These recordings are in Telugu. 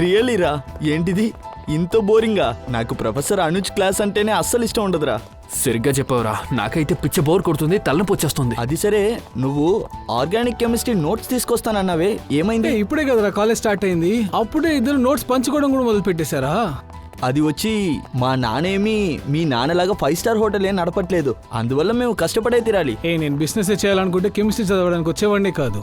రియల్లీ రా? ఏంటిది ఇంత బోరింగా? నాకు ప్రొఫెసర్ అనుజ్ క్లాస్ అంటేనే అస్సలు ఇష్టం ఉండదురా. సరిగ్గా చెప్పావురా, నాకైతే పిచ్చ బోర్ కొడుతుంది, తలనొప్పి వచ్చేస్తుంది. అది సరే, నువ్వు ఆర్గానిక్ కెమిస్ట్రీ నోట్స్ తీసుకొస్తానన్నావే, ఏమైంది? ఇప్పుడే కదరా కాలేజ్ స్టార్ట్ అయింది, అప్పుడే ఇద్దరు నోట్స్ పంచుకోవడం కూడా మొదలు పెట్టేశారా? అది వచ్చి మా నానేమి మీ నాన్నలాగా 5 స్టార్ హోటల్ ఏం నడపట్లేదు, అందువల్ల మేము కష్టపడే తీరాలి. నేను బిజినెస్ చేయాలనుకుంటే కెమిస్ట్రీ చదవడానికి వచ్చేవాడినే కాదు.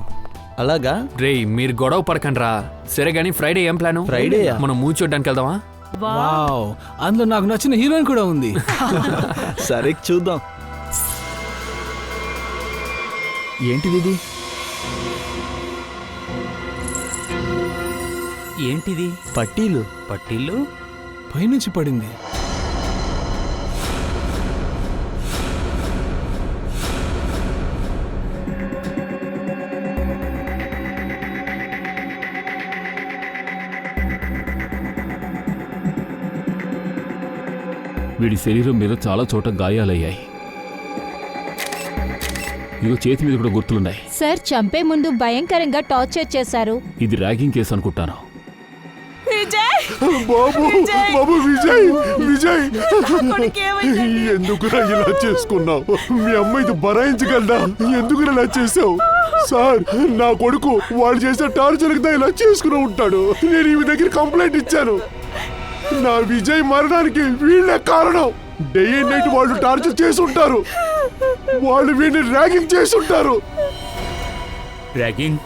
అలాగా? రేయ్, మీరు గొడవ పడకండి రా. సరే గానీ ఫ్రైడే ఏం ప్లాను? ఫ్రైడే మనం మూవీ చూడడానికి వెళ్దామా? వావ్, అందులో నాకు నచ్చిన హీరోయిన్ కూడా ఉంది. సరే చూద్దాం. ఏంటిది? ఏంటిది? పట్టీలు. పట్టీలు పైనుంచి పడింది. వీడి శరీరం మీద చాలా చోట గాయాలయ్యాయి. ఇగో చేతి మీద కూడా గుర్తులున్నాయి. సార్, చంపే ముందు భయంకరంగా టార్చర్ చేశారు. ఇది ర్యాగింగ్ కేసు అనుకుంటాను. బాబు విజయ్, విజయ్ ఎందుకురా ఇలా చేసుకున్నావు? మీ అమ్మ ఇది భరాయించగలదా? ఎందుకు ఇలా చేసావు? సార్, నా కొడుకు వాడు చేసే టార్చర్ ఇలా చేసుకుని ఉంటాడు. నేను ఈ దగ్గర కంప్లైంట్ ఇచ్చాను. నా విజయ్ మరణానికి వీళ్ళే కారణం. డే అండ్ నైట్ వాళ్ళు టార్చర్ చేసి ఉంటారు. వాళ్ళు వీడిని ర్యాగింగ్ చేసి ఉంటారు. ర్యాగింగ్?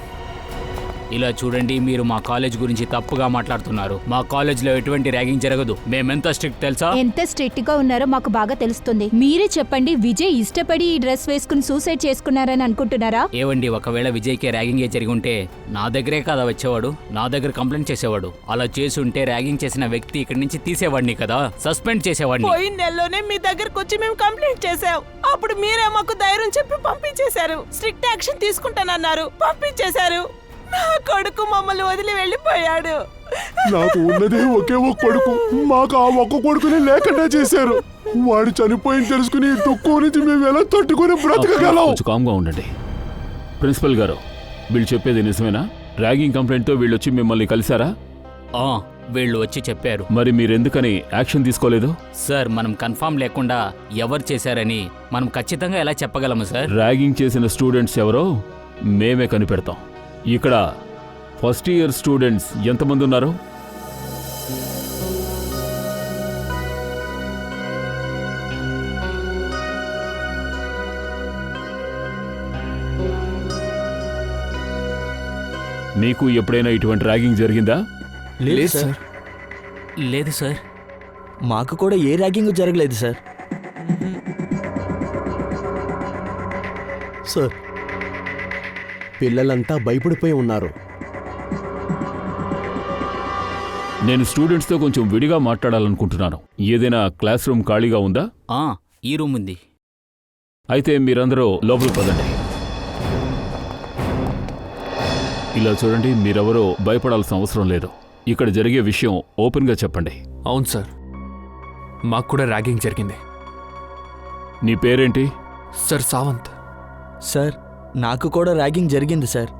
ఇలా చూడండి, మీరు మా కాలేజ్ గురించి తప్పుగా మాట్లాడుతున్నారు. మా కాలేజ్లో ఎటువంటి ర్యాగింగ్ జరగదు. మేమెంత స్ట్రిక్ట్ తెలుసా? ఎంత స్ట్రిక్ట్ గా ఉన్నారో మాకు బాగా తెలుస్తుంది. మీరే చెప్పండి, విజయ్ ఇష్టపడి ఈ డ్రెస్ వేసుకుని సూసైడ్ చేసుకున్నారని అనుకుంటున్నారా? ఏవండి, ఒకవేళ విజయ్కి ర్యాగింగే జరిగి ఉంటే నా దగ్గరే కదా వచ్చేవాడు, నా దగ్గర కంప్లైంట్ చేసేవాడు. అలా చేసి ఉంటే ర్యాగింగ్ చేసిన వ్యక్తి ఇక్కడి నుంచి తీసేవాడిని కదా, సస్పెండ్ చేసేవాడిని. పోయిన నెలలోనే మీ దగ్గరకు వచ్చి మేము కంప్లైంట్ చేసాం. అప్పుడు మీరే మాకు ధైర్యం చెప్పి పంపించేశారు. స్ట్రిక్ట్ యాక్షన్ తీసుకుంటానన్నారు, పంపించేశారు. నా కొడుకు మమ్మల్ని వదిలి వెళ్ళిపోయాడు. నాకు ఉన్నదే ఒకే ఒక్క కొడుకు. మాకు ఆ ఒక్క కొడుకునే లేకుండా చేశారు. వాడు చనిపోయింది తెలుసుకుని దుఃఖం నుంచి మేము ఎలా తట్టుకుని బ్రతకగలం? కొంచెం కామ్గా ఉండండి. ప్రిన్సిపల్ గారు, వీళ్ళు చెప్పేది నిజమేనా? ర్యాగింగ్ కంప్లైంట్తో వీళ్ళు వచ్చి మిమ్మల్ని కలిశారా? వీళ్ళు వచ్చి చెప్పారు. మరి మీరెందుకని యాక్షన్ తీసుకోలేదు? సార్, మనం కన్ఫర్మ్ లేకుండా ఎవరు చేశారని మనం ఖచ్చితంగా ఎలా చెప్పగలము సార్? ర్యాగింగ్ చేసిన స్టూడెంట్స్ ఎవరో మేమే కనిపెడతాం. ఇక్కడ ఫస్ట్ ఇయర్ స్టూడెంట్స్ ఎంతమంది ఉన్నారు? మీకు ఎప్పుడైనా ఇటువంటి ర్యాగింగ్ జరిగిందా? లేదు సార్. లేదు సార్. మాకు కూడా ఏ ర్యాగింగ్ జరగలేదు సార్. సార్, పిల్లలంతా భయపడిపోయి ఉన్నారు. నేను స్టూడెంట్స్తో కొంచెం విడిగా మాట్లాడాలనుకుంటున్నాను. ఏదైనా క్లాస్ రూమ్ ఖాళీగా ఉందా? ఈ రూమ్ ఉంది. అయితే మీరందరూ లోపలికి పదండి. ఇలా చూడండి, మీరెవరో భయపడాల్సిన అవసరం లేదు. ఇక్కడ జరిగే విషయం ఓపెన్గా చెప్పండి. అవును సార్, మాకు కూడా ర్యాగింగ్ జరిగింది. నీ పేరేంటి? సార్, సావంత్. సార్, నాకు కూడా ర్యాగింగ్ జరిగింది సార్.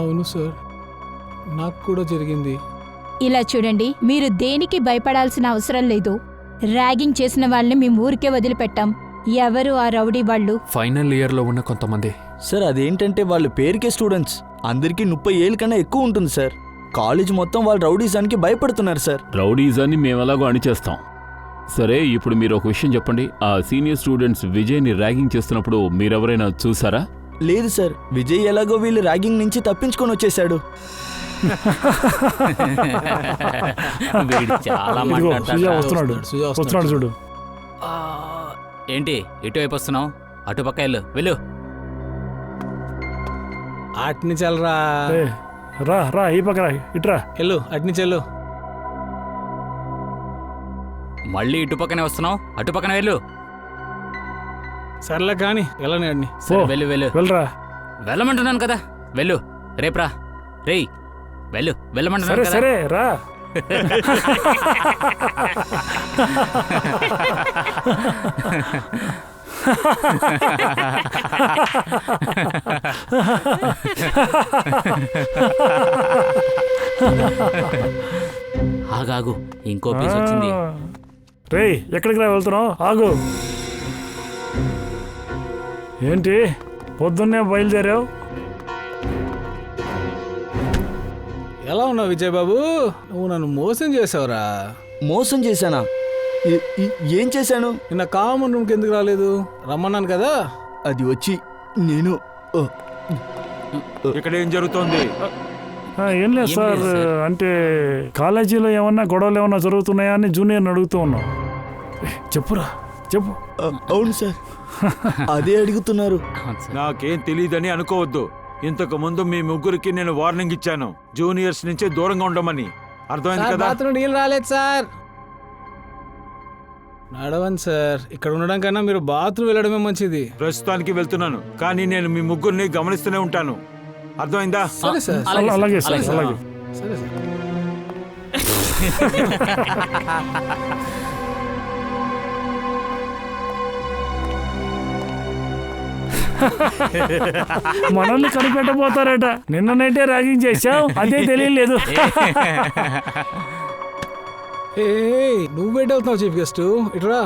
అవును సార్, నాకు కూడా జరిగింది. ఇలా చూడండి, మీరు దేనికి భయపడాల్సిన అవసరం లేదు. ర్యాగింగ్ చేసిన వాళ్ళని మేము ఊరికే వదిలిపెట్టాం. ఎవరు ఆ రౌడీ వాళ్ళు? ఫైనల్ ఇయర్లో ఉన్న కొంతమంది. సార్, అదేంటంటే వాళ్ళు పేరుకే స్టూడెంట్స్. అందరికీ 30 ఏళ్ళ కన్నా ఎక్కువ ఉంటుంది సార్. కాలేజ్ మొత్తం వాళ్ళు రౌడీజానికి భయపడుతున్నారు సార్. రౌడీజాన్ని మేమెలాగో అణిచేస్తాం. సరే, ఇప్పుడు మీరు ఒక విషయం చెప్పండి. ఆ సీనియర్ స్టూడెంట్స్ విజయ్ని ర్యాగింగ్ చేస్తున్నప్పుడు మీరెవరైనా చూసారా? లేదు సార్, విజయ్ ఎలాగో వీళ్ళు ర్యాగింగ్ నుంచి తప్పించుకొని వచ్చేసాడు. చాలా వస్తున్నాడు చూడు. ఏంటి ఇటువైపు వస్తున్నావు? అటుపక్క వెళ్ళు. అట్ని చల్లరా. రా ఈ పక్క రా, ఇట్రా. వెళ్ళు, అట్ని చెల్లు. మళ్ళీ ఇటుపక్కనే వస్తున్నావు? అటుపక్కన వెళ్ళు. సర్లే కానీ వెళ్ళని అడిని. వెళ్ళు వెళ్ళరా. వెళ్ళమంటున్నాను కదా, వెళ్ళు. రేప్రా. రేయ్, వెళ్ళమంటున్నాను కదా. సరే రా. ఆగాగు, ఇంకో పీస్ వచ్చింది. రే ఎక్కడికి రా వెళ్తున్నావు? ఆగు. ఏంటి పొద్దున్నే బయలుదేరావు? ఎలా ఉన్నావు విజయ్ బాబు? నువ్వు నన్ను మోసం చేసావురా. మోసం చేశానా? ఏం చేశాను? నిన్న కామన్ రూమ్కి ఎందుకు రాలేదు? రమ్మన్నాను కదా. అది వచ్చి నేను ఇక్కడ ఏం జరుగుతోంది? ఏం లేదు సార్, అంటే కాలేజీలో ఏమన్నా గొడవలు ఏమన్నా జరుగుతున్నాయా అని జూనియర్ని అడుగుతూ ఉన్నాం. చెప్పురా చెప్పు. అవును సార్, అదే అడుగుతున్నారు. నాకేం తెలియదని అనుకోవద్దు. ఇంతకు ముందు మీ ముగ్గురికి నేను వార్నింగ్ ఇచ్చాను, జూనియర్స్ నుంచి దూరంగా ఉండమని. అర్థమైంది కదా? బాత్రూమ్ నీళ్ళు రాలేదు సార్. నడవండి సార్, ఇక్కడ ఉండడం కన్నా మీరు బాత్రూమ్ వెళ్ళడమే మంచిది. ప్రస్తుతానికి వెళ్తున్నాను, కానీ నేను మీ ముగ్గురిని గమనిస్తూనే ఉంటాను. అర్థమైందా? సరే సార్. అలాగే సార్, అలాగే. సరే సార్. మనల్ని కనిపెట్టబోతారట. నిన్ననైతే ర్యాగింగ్ చేశావు, అదే తెలియలేదు. నువ్వేటవుతున్నావు చీఫ్ గెస్ట్? ఇట్రా,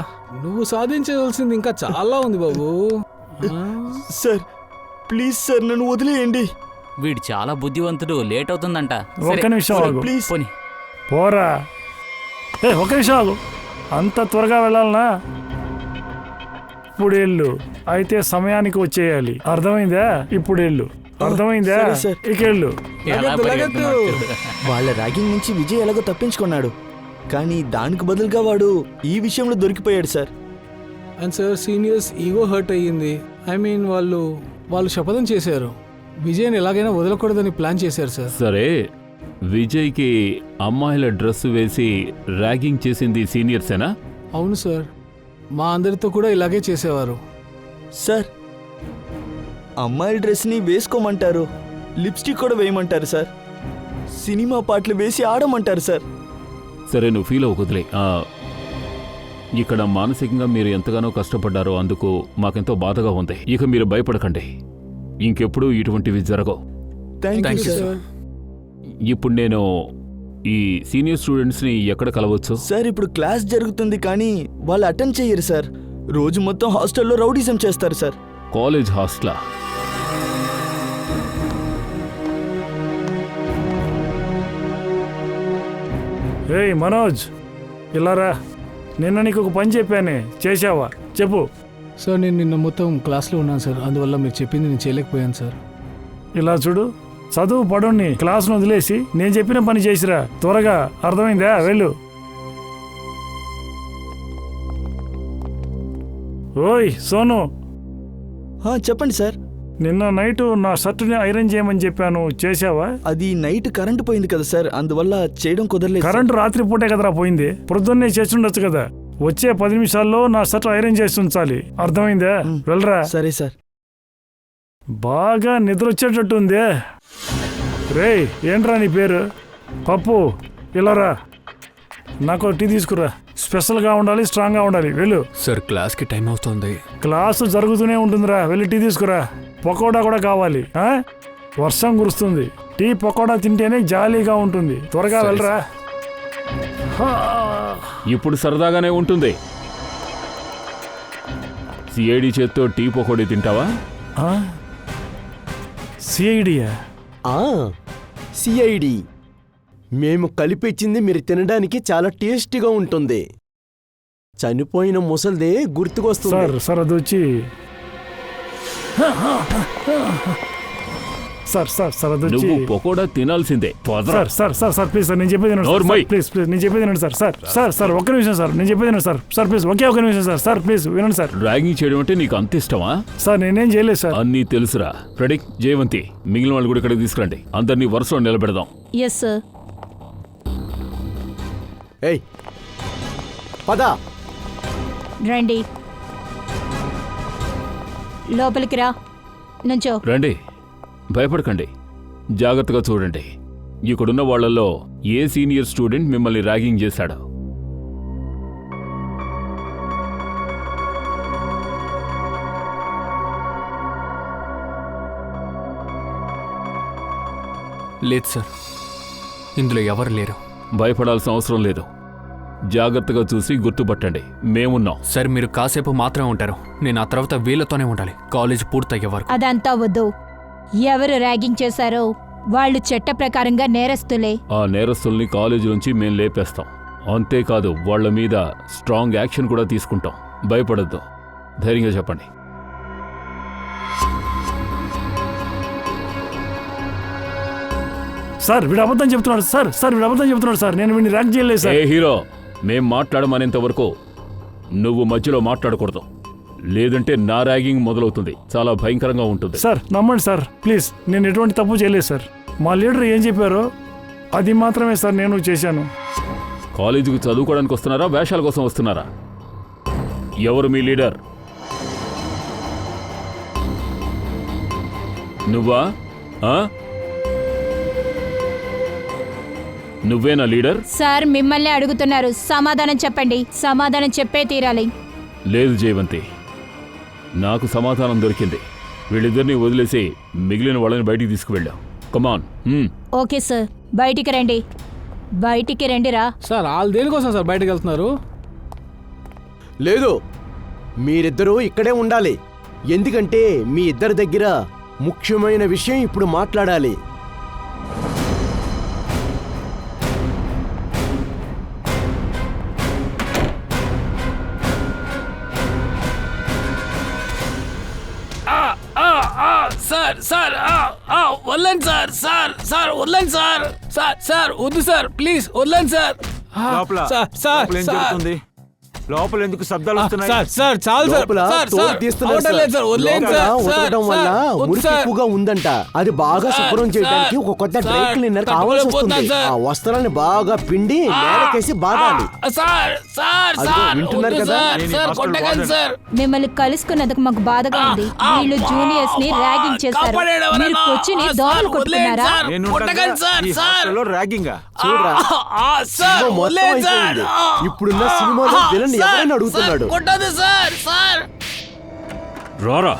నువ్వు సాధించవలసింది ఇంకా చాలా ఉంది బాబు. సార్ ప్లీజ్ సార్, నన్ను వదిలేయండి. వీడు చాలా బుద్ధివంతుడు, లేట్ అవుతుందంట. ఒక్క నిమిషం ఆగు. ప్లీజ్. పోనీ. పోరా. ఒక్క నిమిషం ఆగు. అంత త్వరగా వెళ్ళాలనా? ఇప్పుడు వెళ్ళు, అయితే సమయానికి వచ్చేయాలి. అర్థమైందా? ఇప్పుడు వెళ్ళు. అర్థమైందా? సరే సార్. ఇక వెళ్ళు. ఎలా పరిగెడుతున్నాడు చూడు. వాళ్ళ ర్యాగింగ్ నుంచి విజయ్ ఎలాగో తప్పించుకున్నాడు, కానీ దానికి బదులుగా వాడు ఈ విషయంలో దొరికిపోయాడు sir. And sir, seniors ego hurt అయ్యింది. ఐ మీన్ వాళ్ళు శపథం చేశారు, విజయ్ని ఎలాగైనా వదలకూడదని ప్లాన్ చేశారు సార్. సరే, విజయ్కి అమ్మాయిల డ్రెస్ వేసి ర్యాగింగ్ చేసింది సీనియర్సేనా? అవును సార్, మా అందరితో కూడా ఇలాగే చేసేవారు. సార్ అమ్మాయిల డ్రెస్ని వేసుకోమంటారు, లిప్స్టిక్ కూడా వేయమంటారు సార్, సినిమా పాటలు వేసి ఆడమంటారు సార్. సరే, నువ్వు ఫీల్ అవ్వకుదిలే. ఇక్కడ మానసికంగా మీరు ఎంతగానో కష్టపడ్డారో అందుకు మాకెంతో బాధగా ఉంది. ఇక మీరు భయపడకండి, ఇంకెప్పుడు ఇటువంటివి జరగవు. Thank you sir. ఇప్పుడు నేను ఈ సీనియర్ స్టూడెంట్స్ని ఎక్కడ కలవచ్చు? సార్ ఇప్పుడు క్లాస్ జరుగుతుంది, కానీ వాళ్ళు అటెండ్ చెయ్యరు సార్. రోజు మొత్తం హాస్టల్లో రౌడీజం చేస్తారు సార్. కాలేజ్ హాస్టలా? ఏయ్ మనోజ్, ఇలా రా. నిన్న నీకు ఒక పని చెప్పానే, చేశావా? చెప్పు. సార్, నేను నిన్న మొత్తం క్లాస్లో ఉన్నాను సార్, అందువల్ల మీరు చెప్పింది నేను చేయలేకపోయాను సార్. ఇలా చూడు, చదువు పడుని క్లాసును వదిలేసి నేను చెప్పిన పని చేసిరా త్వరగా. అర్థమైందా? వెళ్ళు. ఓయ్ సోను, చెప్పండి సార్. నిన్న నైట్ నా షర్టుని ఐరన్ చేయమని చెప్పాను, చేశావా? అది నైట్ కరెంట్ పోయింది కదా సార్, అందువల్ల చేయడం కుదరలేదు. కరెంటు రాత్రి పూటే కదరా పోయింది, ప్రొద్దున్నే చేసి ఉండొచ్చు కదా. వచ్చే 10 నిమిషాల్లో నా షర్ట్ ఐరన్ చేసి ఉంచాలి. అర్థమైందా? వెళ్ళరా. సరే సార్. బాగా నిద్ర వచ్చేటట్టుందే. రే, ఏంట్రా నీ పేరు? పప్పు, ఇలా రా. నాకు టీ తీసుకురా. స్పెషల్గా ఉండాలి, స్ట్రాంగ్గా ఉండాలి. వెళ్ళు. సార్, క్లాస్కి టైం అవుతుంది. క్లాసు జరుగుతూనే ఉంటుందిరా, వెళ్ళి టీ తీసుకురా. పకోడా కూడా కావాలి. వర్షం కురుస్తుంది, టీ పకోడా తింటేనే జాలీగా ఉంటుంది. త్వరగా వెళ్ళరా. ఇప్పుడు సరదాగానే ఉంటుంది. సిఐడి చేత్తో టీ పకోడీ తింటావా? సిఐడియా? సిఐడి మేము కలిపిచ్చింది మీరు తినడానికి చాలా టేస్టీగా ఉంటుంది. చనిపోయిన ముసల్దే గుర్తుకొస్తుంది. సార్ అది వచ్చి సార్ అది వచ్చి నువ్వు పకోడా తినాల్సిందే. సార్ ప్లీజ్ సార్, నేను చెప్పేది ప్లీజ్ నేను చెప్పేది వినండి సార్. ఒక్క నిమిషం సార్, నేను చెప్పేది వినండి సార్ ప్లీజ్, ఒకే ఒక నిమిషం సార్ ప్లీజ్ వినండి సార్. ర్యాగింగ్ చేయడం అంటే నీకు అంత ఇష్టమా? సార్ నేనేం చేయలేదు సార్. అన్నీ తెలుసురా. రెడీ, జయవంతి, మిగిలిన వాళ్ళు కూడా ఇక్కడికి తీసుకురండి. అందరినీ వరుసలో నిలబెడదాం. Yes sir. ఏయ్ పద. రండి, లోపలికి రా. నుంచో. రండి, భయపడకండి, జాగ్రత్తగా చూడండి. ఇక్కడున్న వాళ్లలో ఏ సీనియర్ స్టూడెంట్ మిమ్మల్ని ర్యాగింగ్ చేశాడు? లేదు సార్, ఇందులో ఎవరు లేరు. భయపడాల్సిన అవసరం లేదు. జాగ్రత్తగా చూసి గుర్తుపట్టండి, మేమున్నాం. సార్ మీరు కాసేపు మాత్రమే ఉంటారు. నేను ఆ తర్వాత వీళ్ళతోనే ఉండాలి కాలేజ్ పూర్తయ్యే వరకు. అదంతా వద్దు. ఎవరు ర్యాగింగ్ చేశారో వాళ్ళు చట్ట ప్రకారంగా నేరస్తులే. ఆ నేరస్తుల్ని కాలేజీ నుంచి మేం లేపేస్తాం. అంతేకాదు వాళ్ళ మీద స్ట్రాంగ్ యాక్షన్ కూడా తీసుకుంటాం. భయపడద్దు, ధైర్యంగా చెప్పండి. సార్ వీడు అబద్ధం చెప్తున్నాడు సార్. సార్ వీడు అబద్ధం చెప్తున్నాడు సార్. నేను వీడిని ర్యాక్ చేయలేదు సార్. ఏ హీరో, మేం మాట్లాడమనేంత వరకు నువ్వు మధ్యలో మాట్లాడకూడదు, లేదంటే నా ర్యాగింగ్ మొదలవుతుంది. చాలా భయంకరంగా ఉంటుంది. సార్ నమ్మండి సార్ ప్లీజ్. నేను ఎటువంటి తప్పు చేయలేదు సార్. మా లీడర్ ఏం చెప్పారో అది మాత్రమే సార్ నేను చేశాను. కాలేజీకి చదువుకోవడానికి వస్తున్నారా, వేషాల కోసం వస్తున్నారా? ఎవరు మీ లీడర్? నువ్వా? నువ్వేనా లీడర్? సార్ మిమ్మల్ని అడుగుతున్నారు, సమాధానం చెప్పండి. సమాధానం చెప్పే తీరాలి. లేదు జయవంతి, నాకు సమాధానం దొరికింది. వీళ్ళిద్దరిని వదిలేసి మిగిలిన వాళ్ళని బయటికి తీసుకువెళ్ళాం. కమాన్. ఓకే సార్, బయటికి రండి. బయటికి రండిరా. సార్ వాళ్ళు దేనికోసం సార్ బయటకు వెళ్తున్నారు? లేదు, మీరిద్దరూ ఇక్కడే ఉండాలి. ఎందుకంటే మీ ఇద్దరి దగ్గర ముఖ్యమైన విషయం ఇప్పుడు మాట్లాడాలి. సార్ సార్ వదలండి సార్. సార్ సార్ వదలండి సార్. సార్ సార్ వద్దు సార్, ప్లీజ్ వదలండి సార్. లోపల లోపల ఏం జరుగుతుంది? లోపల ఎందుకు శబ్దాలు వస్తున్నాయి? సార్ చాలు సార్. లోపల తోలు తీస్తున్నారు సార్. లోపల ఉతకడం వల్ల మురికి ఎక్కువగా ఉందంట. అది బాగా శుభ్రం చేయడానికి ఒక కొత్త డ్రై క్లీనర్ కావాల్సి వస్తుంది. ఆ వస్త్రాన్ని బాగా పిండి నేలకేసి బాగాలి. వింటున్నారు కదా? మిమ్మల్ని కలుసుకున్నందుకు మాకు బాధగా ఉంది. వీళ్ళు జూనియర్స్ ని ర్యాగింగ్ చేస్తారు. మీరు కొచ్చిని దోమలు కొట్టుకున్నారా? ర్యాగింగ్ చూడరా, సినిమా మొత్తం అయిపోయింది. ఇప్పుడున్న సినిమాలో విలన్ ఎవరైనా అడుగుతున్నాడు. రారా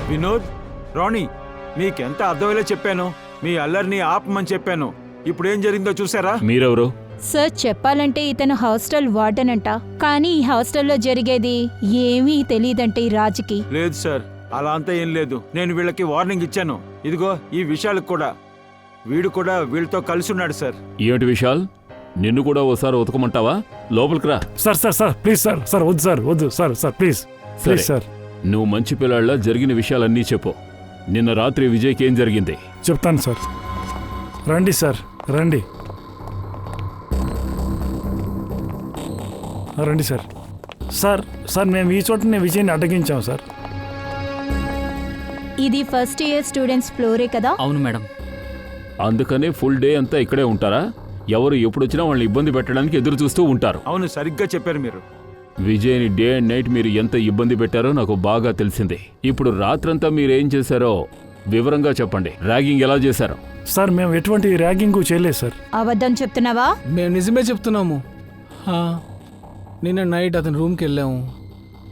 వినోద్, రాణి, మీకెంత అర్థమయ్యేలా చెప్పాను. మీ అల్లరిని ఆపమని చెప్పాను. ఇప్పుడు ఏం జరిగిందో చూసారా? మీరెవరు? సార్ చెప్పాలంటే ఇతను హాస్టల్ వార్డెన్ అంట. కానీ ఈ హాస్టల్లో జరిగేది ఏమీ తెలియదంటే ఈ రాజుకి. లేదు సార్, అలా అంతా ఏం లేదు. నేను వీళ్ళకి వార్నింగ్ ఇచ్చాను. ఇదిగో ఈ విషయాలకు కూడా. వీడు కూడా వీళ్ళతో కలిసి ఉన్నాడు సార్. ఏమిటి విశాల్, నిన్ను కూడా ఓసారి ఉతకమంటావా? లోపలికి రా. Sir sir sir please sir. Sir వద్దు సార్, వద్దు sir. Sir please please sir. నువ్వు మంచి పిల్లాళ్ళ జరిగిన విషయాలన్నీ చెప్పు. నిన్న రాత్రి విజయ్కి ఏం జరిగింది? చెప్తాను సార్. రండి సార్, రండి రండి సార్. సార్ సార్ మేము ఈ చోటనే విజయ్ని అడ్డగించాం సార్. ఇది ఫస్ట్ ఇయర్ స్టూడెంట్స్ ఫ్లోరే కదా? అవును మేడం. అందుకనే ఫుల్ డే అంతా ఇక్కడే ఉంటారా? ఎవరు ఎప్పుడొచ్చినా వాళ్ళని ఇబ్బంది పెట్టడానికి ఎదురు చూస్తూ ఉంటారు. అవును, సరిగ్గా చెప్పారు మీరు. విజయ్ని డే అండ్ నైట్ మీరు ఎంత ఇబ్బంది పెట్టారో నాకు బాగా తెలిసింది. ఇప్పుడు రాత్రంతా మీరేం చేశారో వివరంగా చెప్పండి. ర్యాగింగ్ ఎలా చేశారో? సార్ మేము ఎటువంటి ర్యాగింగ్ చేయలేదు సార్. అబద్ధం చెప్తున్నావా? మేము నిజమే చెప్తున్నాము. నిన్న నైట్ అతని రూమ్కి వెళ్ళాము,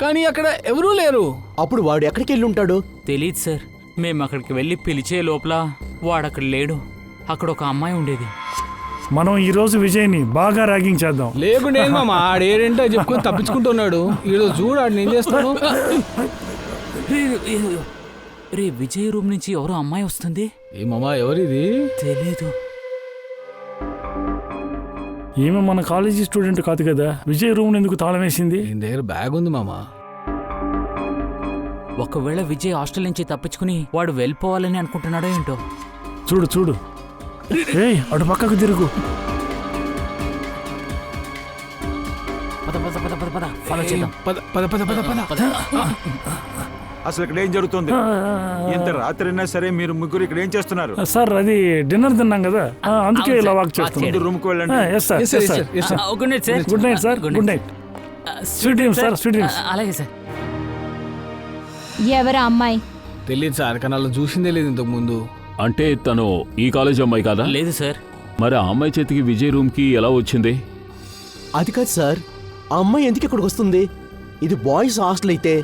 కానీ అక్కడ ఎవరూ లేరు. అప్పుడు వాడు ఎక్కడికి వెళ్ళి ఉంటాడు? తెలీదు సార్. మేము అక్కడికి వెళ్ళి పిలిచే లోపల వాడక్కడ లేడు. అక్కడ ఒక అమ్మాయి ఉండేది. మనం ఈ రోజు విజయ్ని బాగా ర్యాగింగ్ చేద్దాం. లేకుంటే మామ ఆడేంటో చెప్పుకొని తప్పించుకుంటున్నాడు. ఈరోజు చూడు ఆడు ఏం చేస్తాడు. రే, విజయ్ రూమ్ నుంచి ఎవరో అమ్మాయి వస్తుంది. ఏ మామా ఎవరిది? తెలీదు. ఈమె మన కాలేజీ స్టూడెంట్ కాదు కదా. విజయ్ రూమ్ ఎందుకు తాళం వేసింది? దీని దగ్గర బ్యాగ్ ఉంది మామా. ఒకవేళ విజయ్ హాస్టల్ నుంచి తప్పించుకుని వాడు వెళ్ళిపోవాలని అనుకుంటున్నాడో ఏంటో. చూడు చూడు. ఏయ్ అటు పక్కకు తిరుగు. పద పద పద పద పద ఫాలో చేద్దాం. పద పద పద పద పద. అసలు ఇక్కడ ఏం జరుగుతుంది? ఇంత రాత్రి అయినా సరే మీరు ముగ్గురు ఇక్కడ ఏం చేస్తున్నారు? సార్ అది డిన్నర్ తిన్నాం కదా, అందుకే ఇలా వాక్ చేస్తున్నాం. రూమ్ కు వెళ్ళండి. Good night sir. Good night sir. Good night. Sweet dreams sir, sweet dreams. అలాగే సార్. ఎవరా అమ్మాయి? తెలియదు సార్, కానీ అలా చూసిందే లేదు ఇంతకు ముందు. అంటే తను ఈ కాలేజ్ అమ్మాయి కాదా? లేదు సార్. మరి ఆ అమ్మాయి చేతికి విజయ్ రూమ్కి ఎలా వచ్చింది? అది కాదు సార్, ఆ అమ్మాయి ఎందుకు ఇక్కడికి వస్తుంది? ఇది బాయ్స్ హాస్టల్ అయితే.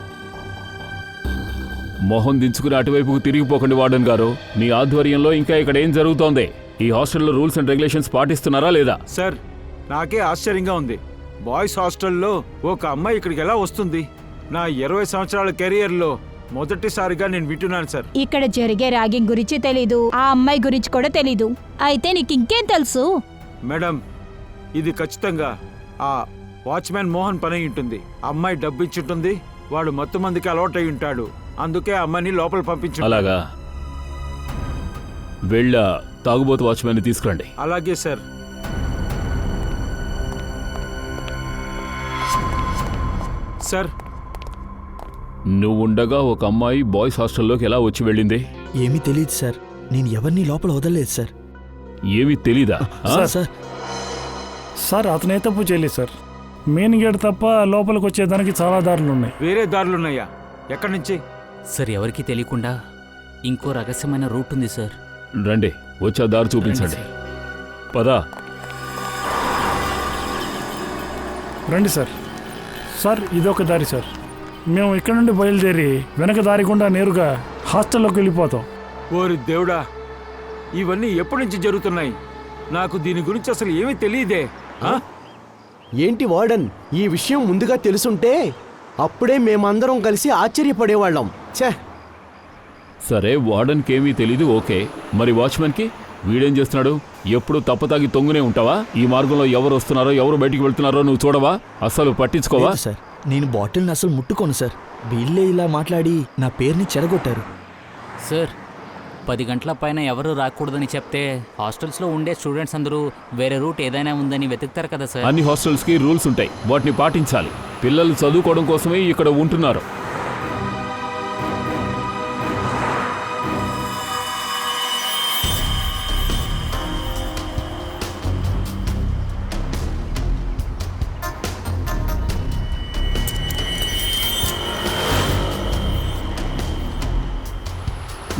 మొహం దించుకుని అటువైపుకు తిరిగిపోకండి వార్డెన్ గారు. మీ ఆధ్వర్యంలో ఇంకా ఇక్కడ ఏం జరుగుతోంది? ఈ హాస్టల్లో రూల్స్ అండ్ రెగ్యులేషన్స్ పాటిస్తున్నారా లేదా? సార్ నాకే ఆశ్చర్యంగా ఉంది. బాయ్స్ హాస్టల్లో ఒక అమ్మాయి ఇక్కడికి ఎలా వస్తుంది? నా 20 సంవత్సరాల కెరియర్లో మొదటిసారిగా నేను వింటున్నాను సార్. ఇక్కడ జరిగే ర్యాగింగ్ గురించి తెలీదు, ఆ అమ్మాయి గురించి కూడా తెలీదు. అయితే నీకు ఇంకేం తెలుసు? మేడం, ఇది ఖచ్చితంగా ఆ వాచ్మ్యాన్ మోహన్ పని అయి ఉంటుంది. అమ్మాయి డబ్బు ఇచ్చుంటుంది, వాడు మొత్తం మందికి అలవాటు అయి ఉంటాడు. అందుకే అమ్మాయిని లోపల పంపించు. అలాగా, వెళ్ళ తాగుబోతు వాచ్మెన్ తీసుకురండి. అలాగే సార్. సార్, నువ్వుండగా ఒక అమ్మాయి బాయ్స్ హాస్టల్లోకి ఎలా వచ్చి వెళ్ళింది? ఏమీ తెలియదు సార్. నేను ఎవరిని లోపల వదలలేదు సార్. ఏమీ తెలీదా? సార్ సార్ అతనే తప్పు చేయలేదు సార్. మెయిన్ గేట్ తప్ప లోపలికి వచ్చేదానికి చాలా దారులు ఉన్నాయి. వేరే దారులున్నాయా? ఎక్కడి నుంచి? సార్ ఎవరికీ తెలియకుండా ఇంకో రహస్యమైన రూట్ ఉంది సార్. రండి, వచ్చా దారి చూపించండి. పదా. రండి సార్. సార్ ఇదొక దారి సార్. మేము ఇక్కడ నుండి బయలుదేరి వెనక దారి గుండా నేరుగా హాస్టల్లోకి వెళ్ళిపోతాం. ఓరి దేవుడా, ఇవన్నీ ఎప్పటి నుంచి జరుగుతున్నాయి? నాకు దీని గురించి అసలు ఏమీ తెలియదే. ఏంటి వార్డన్, ఈ విషయం ముందుగా తెలుసుంటే అప్పుడే మేమందరం కలిసి ఆశ్చర్యపడేవాళ్ళం. ఛే! సరే, వార్డెన్కి ఏమీ తెలీదు, ఓకే. మరి వాచ్మెన్కి వీడేం చేస్తున్నాడు? ఎప్పుడు తప్పతాగి తొంగునే ఉంటావా? ఈ మార్గంలో ఎవరు వస్తున్నారో ఎవరు బయటికి వెళ్తున్నారో నువ్వు చూడవా? అస్సలు పట్టించుకోవా? లేదు సార్, నేను బాటిల్ని అసలు ముట్టుకోను సార్. వీళ్ళే ఇలా మాట్లాడి నా పేరుని చెడగొట్టారు. సార్ 10 గంటల పైన ఎవరు రాకూడదని చెప్తే హాస్టల్స్లో ఉండే స్టూడెంట్స్ అందరూ వేరే రూట్ ఏదైనా ఉందని వెతుకుతారు కదా సార్. అన్ని హాస్టల్స్కి రూల్స్ ఉంటాయి, వాటిని పాటించాలి. పిల్లలు చదువుకోవడం కోసమే ఇక్కడ ఉంటున్నారు.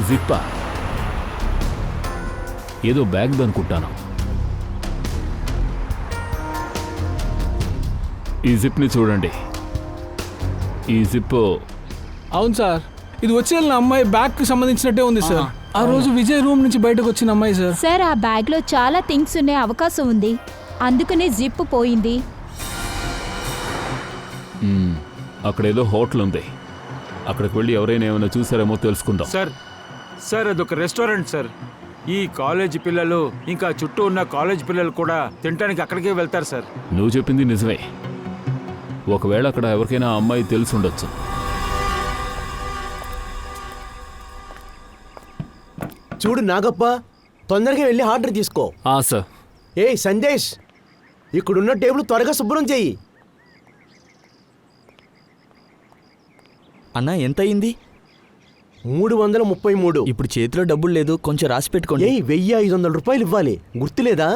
జిప్పా ఏదో బ్యాగ్ అనుకుంటాను. ఈ జిప్ని చూడండి. ఈ జిప్ అవును సార్, ఇది వచ్చి వెళ్ళిన అమ్మాయి బ్యాగ్ కి సంబంధించినట్టే ఉంది సార్. ఆ రోజు విజయ్ రూమ్ నుంచి బయటకు వచ్చిన అమ్మాయి సార్. సార్ ఆ బ్యాగ్ లో చాలా థింగ్స్ ఉండే అవకాశం ఉంది, అందుకనే జిప్ పోయింది. అక్కడేదో హోటల్ ఉంది, అక్కడికి వెళ్ళి ఎవరైనా ఏమైనా చూసారేమో తెలుసుకుందాం. సార్ అదొక రెస్టారెంట్ సార్. ఈ కాలేజ్ పిల్లలు ఇంకా చుట్టూ ఉన్న కాలేజ్ పిల్లలు కూడా తినడానికి అక్కడికే వెళ్తారు సార్. నువ్వు చెప్పింది నిజమే. ఒకవేళ అక్కడ ఎవరికైనా ఆ అమ్మాయి తెలుసుండొచ్చు. చూడు నాగప్ప, తొందరగా వెళ్ళి ఆర్డర్ తీసుకో. సార్. ఏయ్ సందేశ్, ఇక్కడున్న టేబుల్ త్వరగా శుభ్రం చెయ్యి. అన్నా ఎంత అయింది? 333. ఇప్పుడు చేతిలో డబ్బులు లేదు, కొంచెం రాసి పెట్టుకోండి. 1500 రూపాయలు ఇవ్వాలి, గుర్తులేదా?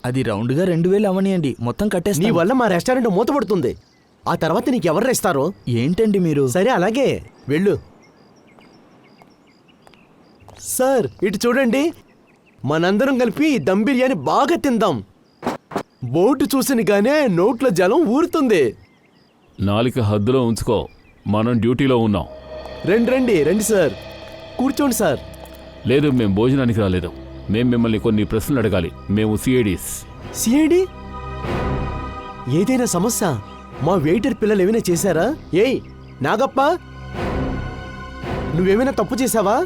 అది రౌండ్గా 2000 అవనియండి, మొత్తం నీ కట్టేస్తా. వల్ల మా రెస్టారెంట్ మూతపడుతుంది. ఆ తర్వాత నీకెవరు ఇస్తారో? ఏంటండి మీరు? సరే అలాగే వెళ్ళు. సార్ ఇటు చూడండి, మనందరం కలిపి దమ్ బిర్యానీ బాగా తిందాం. బోటు చూసినగానే నోట్లో జలం ఊరుతుంది. నాలిక హద్దులో ఉంచుకో, మనం డ్యూటీలో ఉన్నాం. రండి సార్, కూర్చోండి సార్. లేదు, మేము భోజనానికి రాలేదు. మేము మిమ్మల్ని కొన్ని ప్రశ్నలు అడగాలి. మేము సిఐడీస్. సిఐడి? ఏదైనా సమస్య? మా వెయిటర్ పిల్లలు ఏమైనా చేశారా? ఏయ్ నాగప్ప, నువ్వేమైనా తప్పు చేశావా?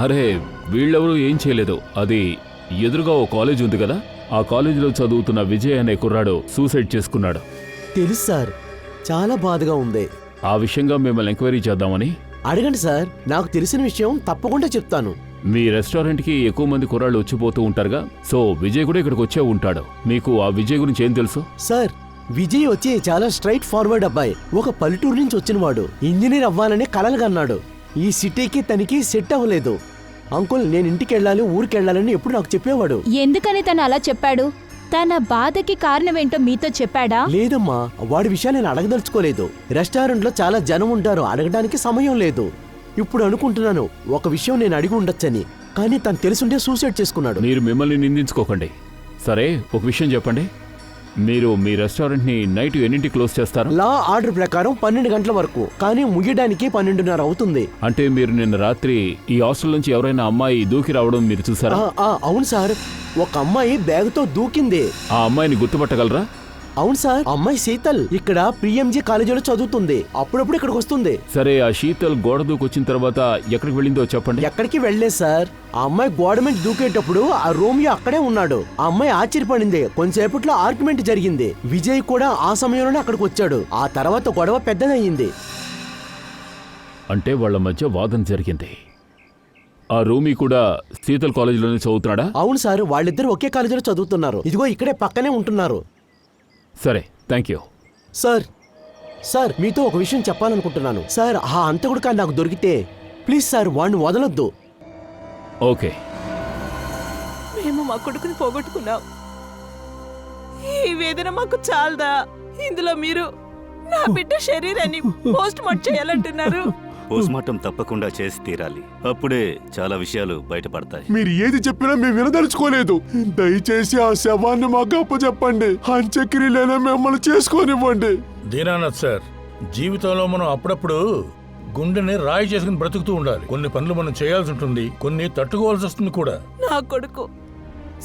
అరే, వీళ్ళెవరూ ఏం చేయలేదు. అది ఎదురుగా ఓ కాలేజ్ ఉంది కదా, ఆ కాలేజీలో చదువుతున్న విజయ్ అనే కుర్రాడు సూసైడ్ చేసుకున్నాడు. తెలుసు సార్, చాలా బాధగా ఉంది. ఆ విషయంగా మిమ్మల్ని ఎంక్వైరీ చేద్దామని. అడగండి సార్, నాకు తెలిసిన విషయం తప్పకుండా చెప్తాను. మీ రెస్టారెంట్కి ఎక్కువ మంది కుర్రాళ్ళు వచ్చిపోతూ ఉంటారుగా, సో విజయ్ కూడా ఇక్కడికి వచ్చే ఉంటాడు. మీకు ఆ విజయ్ గురించి ఏం తెలుసు? సార్, విజయ్ వచ్చి చాలా స్ట్రైట్ ఫార్వర్డ్ అబ్బాయి. ఒక పల్లెటూరు నుంచి వచ్చినవాడు. ఇంజనీర్ అవ్వాలని కలలుగన్నాడు. ఈ సిటీకి తనకి సెట్ అవ్వలేదు. అంకుల్, నేను ఇంటికి వెళ్ళాలి, ఊరికి వెళ్ళాలని ఎప్పుడు నాకు చెప్పేవాడు. ఎందుకని తను అలా చెప్పాడు? తన బాధకి కారణమేంటో మీతో చెప్పాడా? లేదమ్మా, వాడి విషయాలు నేను అడగదలుచుకోలేదు. రెస్టారెంట్లో చాలా జనం ఉంటారు, అడగడానికి సమయం లేదు. ఇప్పుడు అనుకుంటున్నాను ఒక విషయం నేను అడిగి ఉండొచ్చని, కానీ తను తెలుసుంటే సూసైడ్ చేసుకున్నాడు. మీరు మిమ్మల్ని నిందించుకోకండి. సరే, ఒక విషయం చెప్పండి. మీరు మీ రెస్టారెంట్ని నైట్ ఎన్నింటి క్లోజ్ చేస్తారు? లా ఆర్డర్ ప్రకారం 12 గంటల వరకు, కానీ ముగియడానికి 12:30 అవుతుంది. అంటే మీరు నిన్న రాత్రి ఈ హాస్టల్ నుంచి ఎవరైనా అమ్మాయి దూకి రావడం మీరు చూసారా? అవును సార్, ఒక అమ్మాయి బ్యాగుతో దూకింది. ఆ అమ్మాయిని గుర్తుపట్టగలరా? అవును సార్, అమ్మాయి శీతల్ ఇక్కడ పిఎంజీ కాలేజీలో చదువుతుంది. అప్పుడప్పుడు ఇక్కడికి వస్తుంది. సరే, ఆ శీతల్ గోడ దూకొచ్చిన తర్వాత ఎక్కడికి వెళ్ళిందో చెప్పండి. ఎక్కడికి వెళ్ళలేదు సార్. ఆ అమ్మాయి గోడ మీద దూకేటప్పుడు ఆ రోమియో అక్కడే ఉన్నాడు. ఆ అమ్మాయి ఆశ్చర్యపడింది. కొంచెంసేపట్లో ఆర్గ్యుమెంట్ జరిగింది. విజయ్ కూడా ఆ సమయంలోనే అక్కడికి వచ్చాడు. ఆ తర్వాత గొడవ పెద్దదయ్యింది. అంటే వాళ్ళ మధ్య వాదన జరిగింది. ఆ రూమీ కూడా శీతల్ కాలేజీలోనే చదువుతున్నాడా? అవును సార్, వాళ్ళిద్దరు ఒకే కాలేజీలో చదువుతున్నారు. ఇదిగో ఇక్కడే పక్కనే ఉంటున్నారు. సరే, థ్యాంక్ యూ. సార్ మీతో ఒక విషయం చెప్పాలనుకుంటున్నాను సార్. ఆ అంతకుడు కానీ నాకు దొరికితే ప్లీజ్ సార్ వాడిని వదలొద్దు. ఓకే. మేము మా కొడుకుని పోగొట్టుకున్నాం. ఈ వేదన మాకు చాలదా? ఇందులో మీరు నా బిడ్డ శరీరాన్ని పోస్ట్ మార్టం చేయాలంటున్నారు. పోస్ట్ మార్టం తప్పకుండా చేసి తీరాలి. అప్పుడే చాలా విషయాలు బయటపడతాయి. మీరు ఏది చెప్పినా మేము వినదలుచుకోలేదు. దయచేసి ఆ శవాన్ని మాకు అప్పచెప్పండి. అంత్యక్రియలైనా మిమ్మల్ని చేసుకోనివ్వండి. దీనానాథ్ సార్, జీవితంలో మనం అప్పుడప్పుడు గుండెని రాయి చేసుకుని బ్రతుకుతూ ఉండాలి. కొన్ని పనులు మనం చేయాల్సి ఉంటుంది, కొన్ని తట్టుకోవాల్సి వస్తుంది కూడా. నా కొడుకు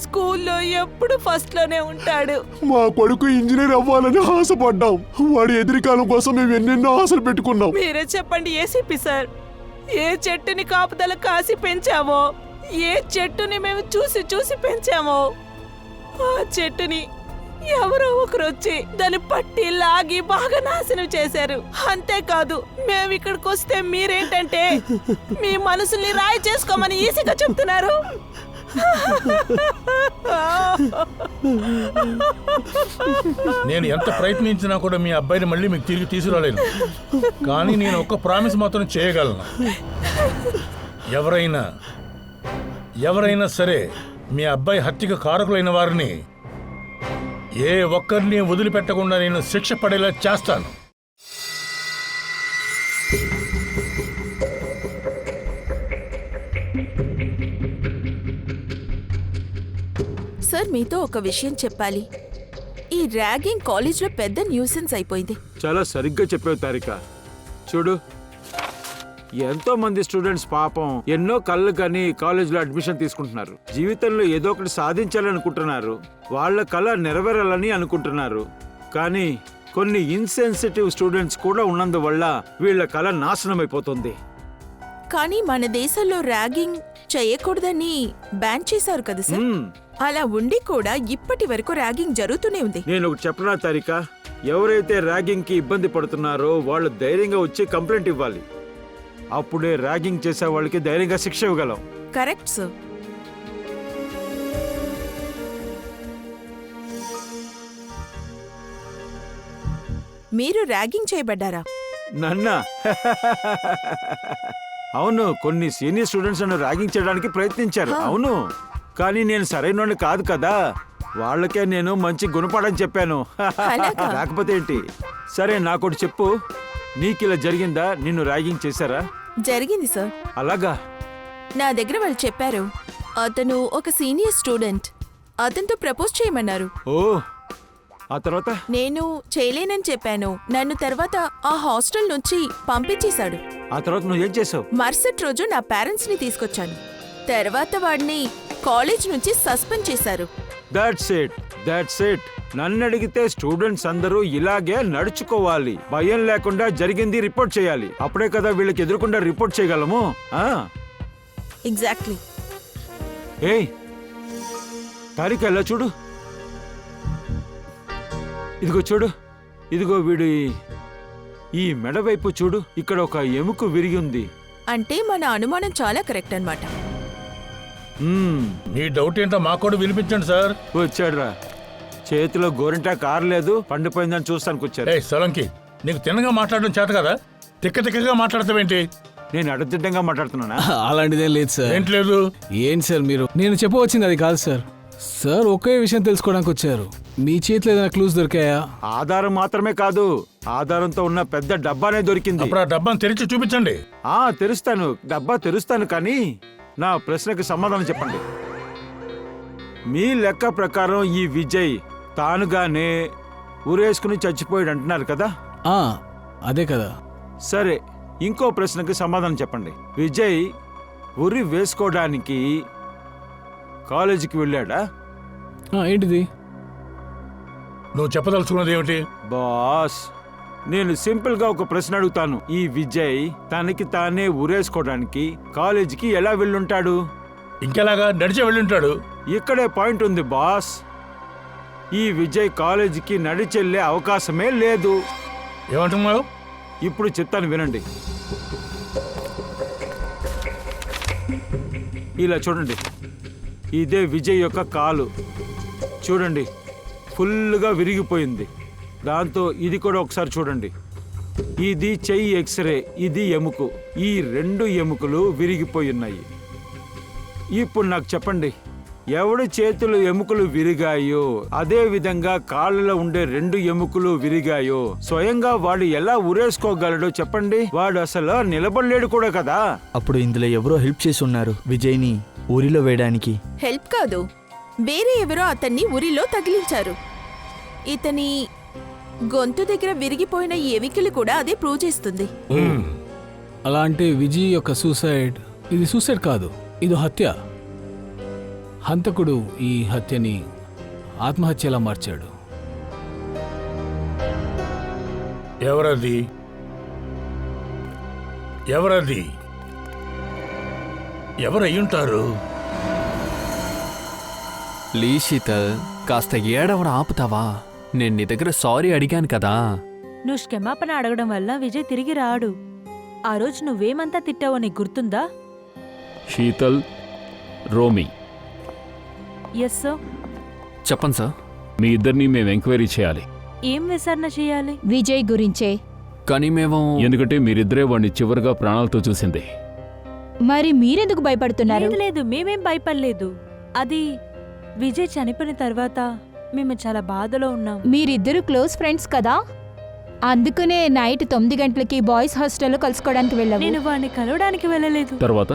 స్కూల్లో ఎప్పుడు ఫస్ట్ లోనే ఉంటాడు. మా కొడుకు ఇంజనీర్ అవ్వాలని ఆశపడ్డాం. వాడి ఎదురుకాలం కోసం మేము ఎన్నెన్నో ఆశలు పెట్టుకున్నాం. మీరే చెప్పండి ఏసీపీ సార్, ఏ చెట్టుని కాపుదల కాసి పెంచామో, ఏ చెట్టుని మేము చూసి చూసి పెంచామో, ఆ చెట్టుని ఎవరో ఒకరు వచ్చి దాన్ని పట్టి లాగి బాగా నాశనం చేశారు. అంతేకాదు, మేము ఇక్కడికి వస్తే మీరేంటంటే మీ మనసుల్ని రాయి చేసుకోమని ఈజీగా చెప్తున్నారు. నేను ఎంత ప్రయత్నించినా కూడా మీ అబ్బాయిని మళ్ళీ మీకు తిరిగి తీసుకురాలేను. కానీ నేను ఒక ప్రామిస్ మాత్రం చేయగలను. ఎవరైనా సరే మీ అబ్బాయి హత్యకు కారకులైన వారిని ఏ ఒక్కరిని వదిలిపెట్టకుండా నేను శిక్ష పడేలా చేస్తాను. సార్, మీతో ఒక విషయం చెప్పాలి. ఈ ర్యాగింగ్ కాలేజ్లో పెద్ద న్యూసెన్స్ అయిపోయింది. చాలా సరిగ్గా చెప్పావు తారిక. చూడు, ఎంతో మంది స్టూడెంట్స్ పాపం ఎన్నో కళ్ళు కానీ కాలేజీలో అడ్మిషన్ తీసుకుంటున్నారు. జీవితంలో ఏదో ఒకటి సాధించాలనుకుంటున్నారు. వాళ్ళ కళ నెరవేరాలని అనుకుంటున్నారు. కానీ కొన్ని ఇన్సెన్సిటివ్ స్టూడెంట్స్ కూడా ఉన్నందువల్ల వీళ్ళ కళ నాశనం అయిపోతుంది. కానీ మన దేశంలో ర్యాగింగ్ చేయకూడదని బ్యాన్ చేశారు కదా సార్. అలా ఉండి కూడా ఇప్పటి వరకు ర్యాగింగ్ జరుగుతూనే ఉంది. నేను ఒకటి చెప్పనా తారిక, ఎవరైతే ర్యాగింగ్ కి ఇబ్బంది పడుతున్నారో వాళ్ళు ధైర్యంగా వచ్చి కంప్లైంట్ ఇవ్వాలి. అప్పుడే ర్యాగింగ్ చేసే వాళ్ళకి ధైర్యంగా శిక్ష ఇవ్వగలం. Correct sir. మీరు ర్యాగింగ్ చేయబడ్డారా? నన్నా? అవును, కొన్ని సీనియర్ స్టూడెంట్స్ నన్ను ర్యాగింగ్ చేయడానికి ప్రయత్నించారు. అవును, కానీ నేను సరైన కాదు కదా. వాళ్ళకే నేను మంచి గుణపాఠం చెప్పాను. లేకపోతే ఏంటి? సరే, నాకోటి చెప్పు, నీకిలా జరిగిందా? నిన్ను ర్యాగింగ్ చేశారా? జరిగింది సార్. అలాగా? నా దగ్గర వాళ్ళు చెప్పారు, అతను ఒక సీనియర్ స్టూడెంట్, అతనితో ప్రపోజ్ చేయమన్నారు. ఓ, ఆ తర్వాత? నేను చేయలేనని చెప్పాను. నన్ను తర్వాత ఆ హాస్టల్ నుంచి పంపించేశాడు. ఆ తర్వాత నువ్వేం చేసావు? మరుసటి రోజు నా పేరెంట్స్ ని తీసుకొచ్చాను. తర్వాత వాడిని కాలేజ్ నుంచి సస్పెండ్ చేశారు. That's it. నన్ను అడిగితే స్టూడెంట్స్ అందరూ ఇలాగే నడుచుకోవాలి. భయం లేకుండా జరిగింది రిపోర్ట్ చేయాలి. అప్పుడే కదా వీళ్ళకి ఎదురుకుండా రిపోర్ట్ చేయగలము. ఎగ్జాక్ట్లీ. ఏయ్ తారిక, ఎలా చూడు, ఇదిగో చూడు, ఇదిగో వీడు ఈ మెడ వైపు చూడు, ఇక్కడ ఒక ఎముక విరిగి ఉంది. అంటే మన అనుమానం చాలా కరెక్ట్ అన్నమాట. మీ డౌట్ ఏంటో మాకు కూడా వినిపించండి సార్. వచ్చాడురా, చేతిలో గోరింటా కారలేదు, పండిపోయిందని చూస్తానికి వచ్చారు. సలంకి, నీకు తిన్నగా మాట్లాడడం చేత కదా, తిక్కగా మాట్లాడతావేంటి? నేను అడదిడ్డంగా మాట్లాడుతున్నానా? అలాంటిదేం లేదు సార్. ఏంటి లేదు? ఏంటి సార్ మీరు? నేను చెప్పవచ్చింది అది కాదు సార్. సార్ ఒకే విషయం తెలుసుకోవడానికి వచ్చారు. మీ చేతిలో ఏదైనా క్లూస్ దొరికాయా? ఆధారం మాత్రమే కాదు, ఆధారంతో ఉన్న పెద్ద డబ్బానే దొరికింది. అప్పుడు ఆ డబ్బాను తెరిచి చూపించండి. తెరుస్తాను, డబ్బా తెరుస్తాను, కానీ నా ప్రశ్నకు సమాధానం చెప్పండి. మీ లెక్క ప్రకారం ఈ విజయ్ తానుగానే ఊరేసుకుని చచ్చిపోయాడు అంటున్నారు కదా? అదే కదా. సరే, ఇంకో ప్రశ్నకి సమాధానం చెప్పండి. విజయ్ ఉరి వేసుకోవడానికి కాలేజీకి వెళ్ళాడా? ఏంటిది నువ్వు చెప్పదలుచుకున్నది ఏమిటి? బాస్, నేను సింపుల్ గా ఒక ప్రశ్న అడుగుతాను. ఈ విజయ్ తనకి తానే ఊరేసుకోవడానికి కాలేజీకి ఎలా వెళ్ళుంటాడు? ఇంకెలాగా నడిచే వెళ్ళుంటాడు. ఇక్కడే పాయింట్ ఉంది బాస్. ఈ విజయ్ కాలేజీకి నడిచెళ్లే అవకాశమే లేదు. ఏమంటున్నావు? ఇప్పుడు చెప్తాను వినండి. ఇలా చూడండి, ఇదే విజయ్ యొక్క కాలు చూడండి, ఫుల్గా విరిగిపోయింది. దాంతో ఇది కూడా ఒకసారి చూడండి, ఇది చెయ్యి ఎక్స్రే, ఇది ఎముకు. ఈ 2 ఎముకలు విరిగిపోయి ఉన్నాయి. ఇప్పుడు నాకు చెప్పండి, ఎవడి చేతులు ఎముకలు విరిగాయో అదే విధంగా కాళ్ళలో ఉండే 2 ఎముకలు విరిగాయో స్వయంగా వాడు ఎలా ఉరేసుకోగలడో చెప్పండి. వాడు అసలు నిలబడలేడు కూడా కదా. అప్పుడు ఇందులో ఎవరో హెల్ప్ చేసి ఉన్నారు విజయ్ని ఊరిలో వేయడానికి. హెల్ప్ కాదు, వేరే ఎవరో అతన్ని ఉరిలో తగిలించారు. ఇతని గొంతు దగ్గర విరిగిపోయిన ఎవికలు కూడా అదే ప్రూవ్ చేస్తుంది. అలా అంటే విజయ్ యొక్క సూసైడ్, ఇది సూసైడ్ కాదు, ఇది హత్య. హంతకుడు ఈ హత్యని ఆత్మహత్యలా మార్చాడు. ఎవరది? ఎవరది? ఎవరయ్యుంటారు? ప్లీజ్ శీతల్, కాస్త ఏడవడం ఆపుతావా? నేను నీ దగ్గర సారీ అడిగాను కదా. నువ్వు క్షమాపణ అడగడం వల్ల విజయ్ తిరిగి రాడు. ఆ రోజు నువ్వేమంతా తిట్టావో నీకు గుర్తుందా? శీతల్, రోమి. Yes sir. చెప్పండి సార్. మీ ఇద్దరిని మేము ఎంక్వైరీ చేయాలి. ఏం విచారణ చేయాలి? విజయ్ గురించే. కానీ మేము ఎందుకంటే మీరిద్దరే వాడిని చివరిగా ప్రాణాలతో చూసింది. మరి మీరెందుకు భయపడుతున్నారు? లేదు లేదు, మేమేం భయపడలేదు. అది విజయ్ చనిపోయిన తర్వాత మేము చాలా బాధలో ఉన్నాం. మీరిద్దరు క్లోజ్ ఫ్రెండ్స్ కదా, అందుకనే నైట్ 9 గంటలకి బాయ్స్ హాస్టల్లో కలుసుకోవడానికి వెళ్ళాము. నేను వాడిని కలవడానికి వెళ్ళలేదు. తర్వాత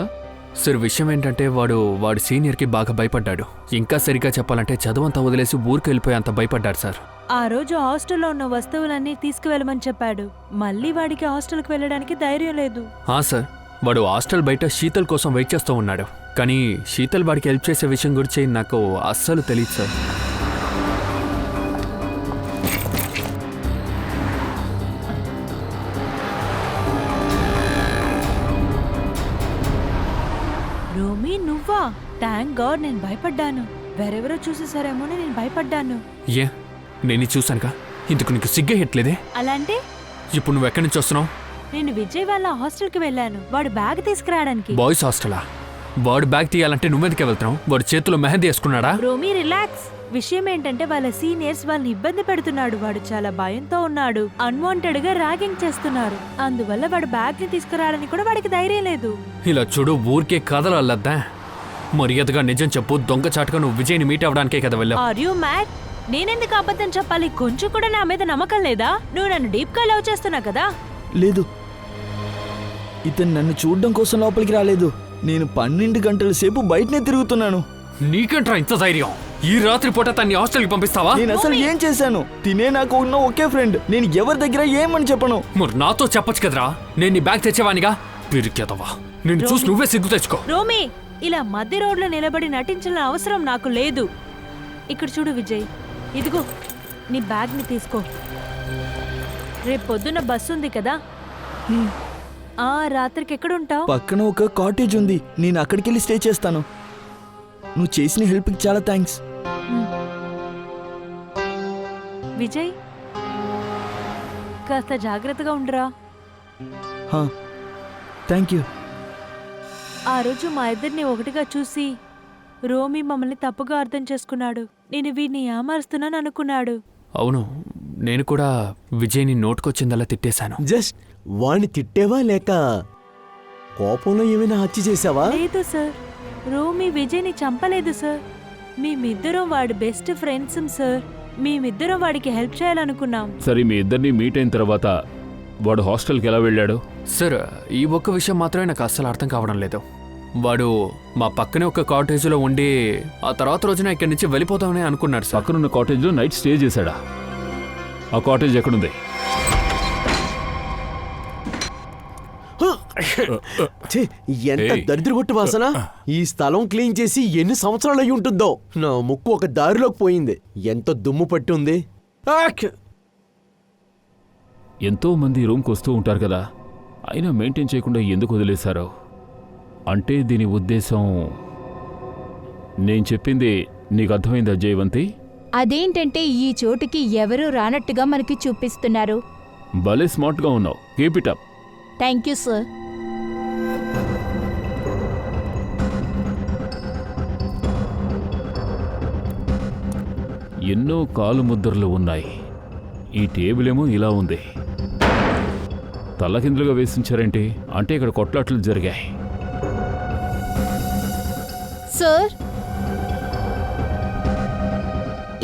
సార్, విషయం ఏంటంటే వాడు సీనియర్కి బాగా భయపడ్డాడు. ఇంకా సరిగ్గా చెప్పాలంటే చదువంతా వదిలేసి ఊరికి వెళ్ళిపోయి అంత భయపడ్డాడు సార్. ఆ రోజు హాస్టల్లో ఉన్న వస్తువులన్నీ తీసుకువెళ్ళమని చెప్పాడు. మళ్ళీ వాడికి హాస్టల్కి వెళ్ళడానికి ధైర్యం లేదు. సార్, వాడు హాస్టల్ బయట శీతల్ కోసం వెయిట్ చేస్తూ ఉన్నాడు. కానీ శీతల్ వాడికి హెల్ప్ చేసే విషయం గురించి నాకు అస్సలు తెలియదు సార్. రోమి, నువ్వా? థ్యాంక్ గాడ్, నేను భయపడ్డాను. వేరెవరో చూసేసారేమోని నేను భయపడ్డాను. నేను చూశానుగా, ఇందుకు నీకు సిగ్గేయట్లేదే? అలా అంటే ఇప్పుడు నువ్వు ఎక్కడి నుంచి వస్తున్నావు? నేను విజయ్ వాళ్ళ హాస్టల్కి వెళ్ళాను వాడు బ్యాగ్ తీసుకురావడానికి. బాయ్స్ హాస్టలా? వాడు బ్యాగ్ తీయాలంటే నువ్వెందుకే వెళ్తున్నావు? వాడు చేతిలో మెహందీ వేసుకున్నాడా? రోమి, రిలాక్స్. విషయం ఏంటంటే వాళ్ళ సీనియర్స్ వాళ్ళని ఇబ్బంది పెడుతున్నాడు. వాడు చాలా భయంతో ఉన్నాడు. అన్వాంటెడ్ గా ర్యాగింగ్ చేస్తున్నారు. అందువల్ల వాడు బ్యాగ్ ని తీసుకురావడానికి కూడా వాడికి ధైర్యం లేదు. ఇలా చూడు, ఊరికే కథలు అల్లద్దా. మర్యాదగా నిజం చెప్పు. దొంగచాటుగా నువ్వు విజయ్ని మీట్ అవ్వడానికే కదా వెళ్ళావు. Are you mad? నేనెందుకు అబద్ధం చెప్పాలి? కొంచెం కూడా నా మీద నమ్మకం లేదా? నువ్వు నన్ను డీప్ గా లవ్ చేస్తున్నా కదా. లేదు, ఇతను నన్ను చూడడం కోసం లోపలికి రాలేదు. నేను 12 గంటల సేపు బయటనే తిరుగుతున్నాను. నీకంట్రా ఇంత ధైర్యం? ఈ రాత్రి పూట తన్ని హాస్టల్కి పంపిస్తావా? నేను అసలు ఏం చేశాను? తినే నాకు ఉన్న ఒకే ఫ్రెండ్. నేను ఎవరి దగ్గర ఏమని చెప్పను. మరి నాతో చెప్పొచ్చు కదరా. నేను నీ బ్యాగ్ తెచ్చేవానిగా. పిరికేదవా, నేను చూసి నువ్వే సిగ్గు తెచ్చుకో. రోమి, ఇలా మధ్య రోడ్లో నిలబడి నటించాల్సిన అవసరం నాకు లేదు. ఇక్కడ చూడు విజయ్, ఇదిగో నీ బ్యాగ్ ని తీసుకో. రేపు పొద్దున్న బస్సు ఉంది కదా, రాత్రికి ఎక్కడుంటావు? పక్కన ఒక కాటేజ్ ఉంది. నేను అక్కడికి వెళ్ళి స్టే చేస్తాను. నువ్వు చేసిన హెల్ప్కి చాలా థ్యాంక్స్. విజయ్, కాస్త జాగ్రత్తగా ఉండరా. Thank you. ఆ రోజు మా ఇద్దరిని ఒకటిగా చూసి రోమి మమ్మల్ని తప్పుగా అర్థం చేసుకున్నాడు. నేను వీడిని ఏమారుస్తున్నాను అనుకున్నాడు. అవును, నేను కూడా విజయ్ని నోటుకొచ్చిందలా తిట్టేశాను. జస్ట్ వాణ్ణి తిట్టేవా లేక కోపంలో ఏమైనా హత్య చేసావా? లేదు సార్, రోమి విజయ్ని చంపలేదు సార్. మేమిద్దరం వాడి బెస్ట్ ఫ్రెండ్స్ సార్. మేమిద్దరం వాడికి హెల్ప్ చేయాలనుకున్నాం. సరే, మీ ఇద్దరిని మీట్ అయిన తర్వాత వాడు హాస్టల్కి ఎలా వెళ్ళాడు? సార్, ఈ ఒక్క విషయం మాత్రమే నాకు అస్సలు అర్థం కావడం లేదు. వాడు మా పక్కనే ఒక కాటేజ్లో ఉండి ఆ తర్వాత రోజున ఇక్కడి నుంచి వెళ్ళిపోతామని అనుకున్నాడు సార్. పక్కనున్న కాటేజ్లో నైట్ స్టే చేశాడా? ఆ కాటేజ్ ఎక్కడుంది? ఛీ, ఎంత దరిద్రగొట్టు వాసన! ఈ స్థలం క్లీన్ చేసి ఎన్ని సంవత్సరాలు అయి ఉంటుందో. నా ముక్కు ఒక దారిలోకి పోయింది. ఎంత దుమ్ము పట్టి ఉంది. ఎంతో మంది రూమ్కి వస్తూ ఉంటారు కదా, అయినా మెయింటైన్ చేయకుండా ఎందుకు వదిలేశారో? అంటే దీని ఉద్దేశం నేను చెప్పింది నీకు అర్థమైందా జయవంతి? అదేంటంటే ఈ చోటుకి ఎవరూ రానట్టుగా మనకి చూపిస్తున్నారు. భలే స్మార్ట్గా ఉన్నావు. Keep it up. Thank you sir. ఎన్నో కాలు ముద్రలు ఉన్నాయి. ఈ టేబుల్ ఏమో ఇలా ఉంది. తలకిందులుగా వేసించారేంటి? అంటే ఇక్కడ కొట్లాట్లు జరిగాయి. సార్,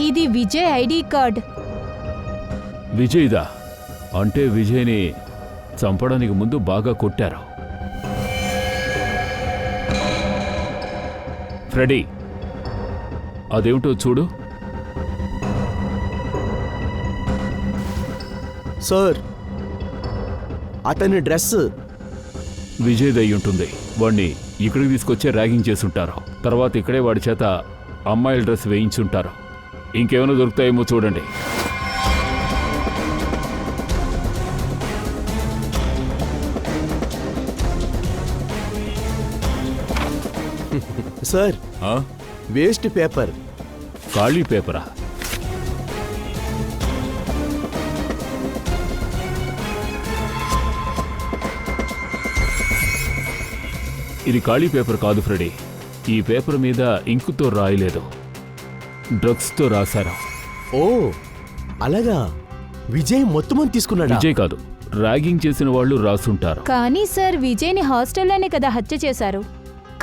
ఇది విజయ్ ఐడి కార్డ్. విజయ్దా? అంటే విజయ్ని చంపడానికి ముందు బాగా కొట్టారు. ఫ్రెడీ, అదేమిటో చూడు. సార్, అతని డ్రెస్ విజయ్ దయ్యి ఉంటుంది. వాడిని ఇక్కడికి తీసుకొచ్చే ర్యాగింగ్ చేసుంటారు. తర్వాత ఇక్కడే వాడి చేత అమ్మాయిల డ్రెస్ వేయించుంటారు. ఇంకేమైనా దొరుకుతాయేమో చూడండి. Sir, waste paper. ఖాళీ పేపరా? ఇది ఖాళీ పేపర్ కాదు ఫ్రెడీ. ఈ పేపర్ మీద ఇంకుతో రాయలేదు, డ్రగ్స్తో రాశారు. ఓ అలాగా? విజయ్ మొత్తం తీసుకున్నాడు? విజయ్ కాదు, ర్యాగింగ్ చేసిన వాళ్ళు రాసుంటారు. కానీ సార్, విజయ్ని హాస్టల్లోనే కదా హత్య చేశారు.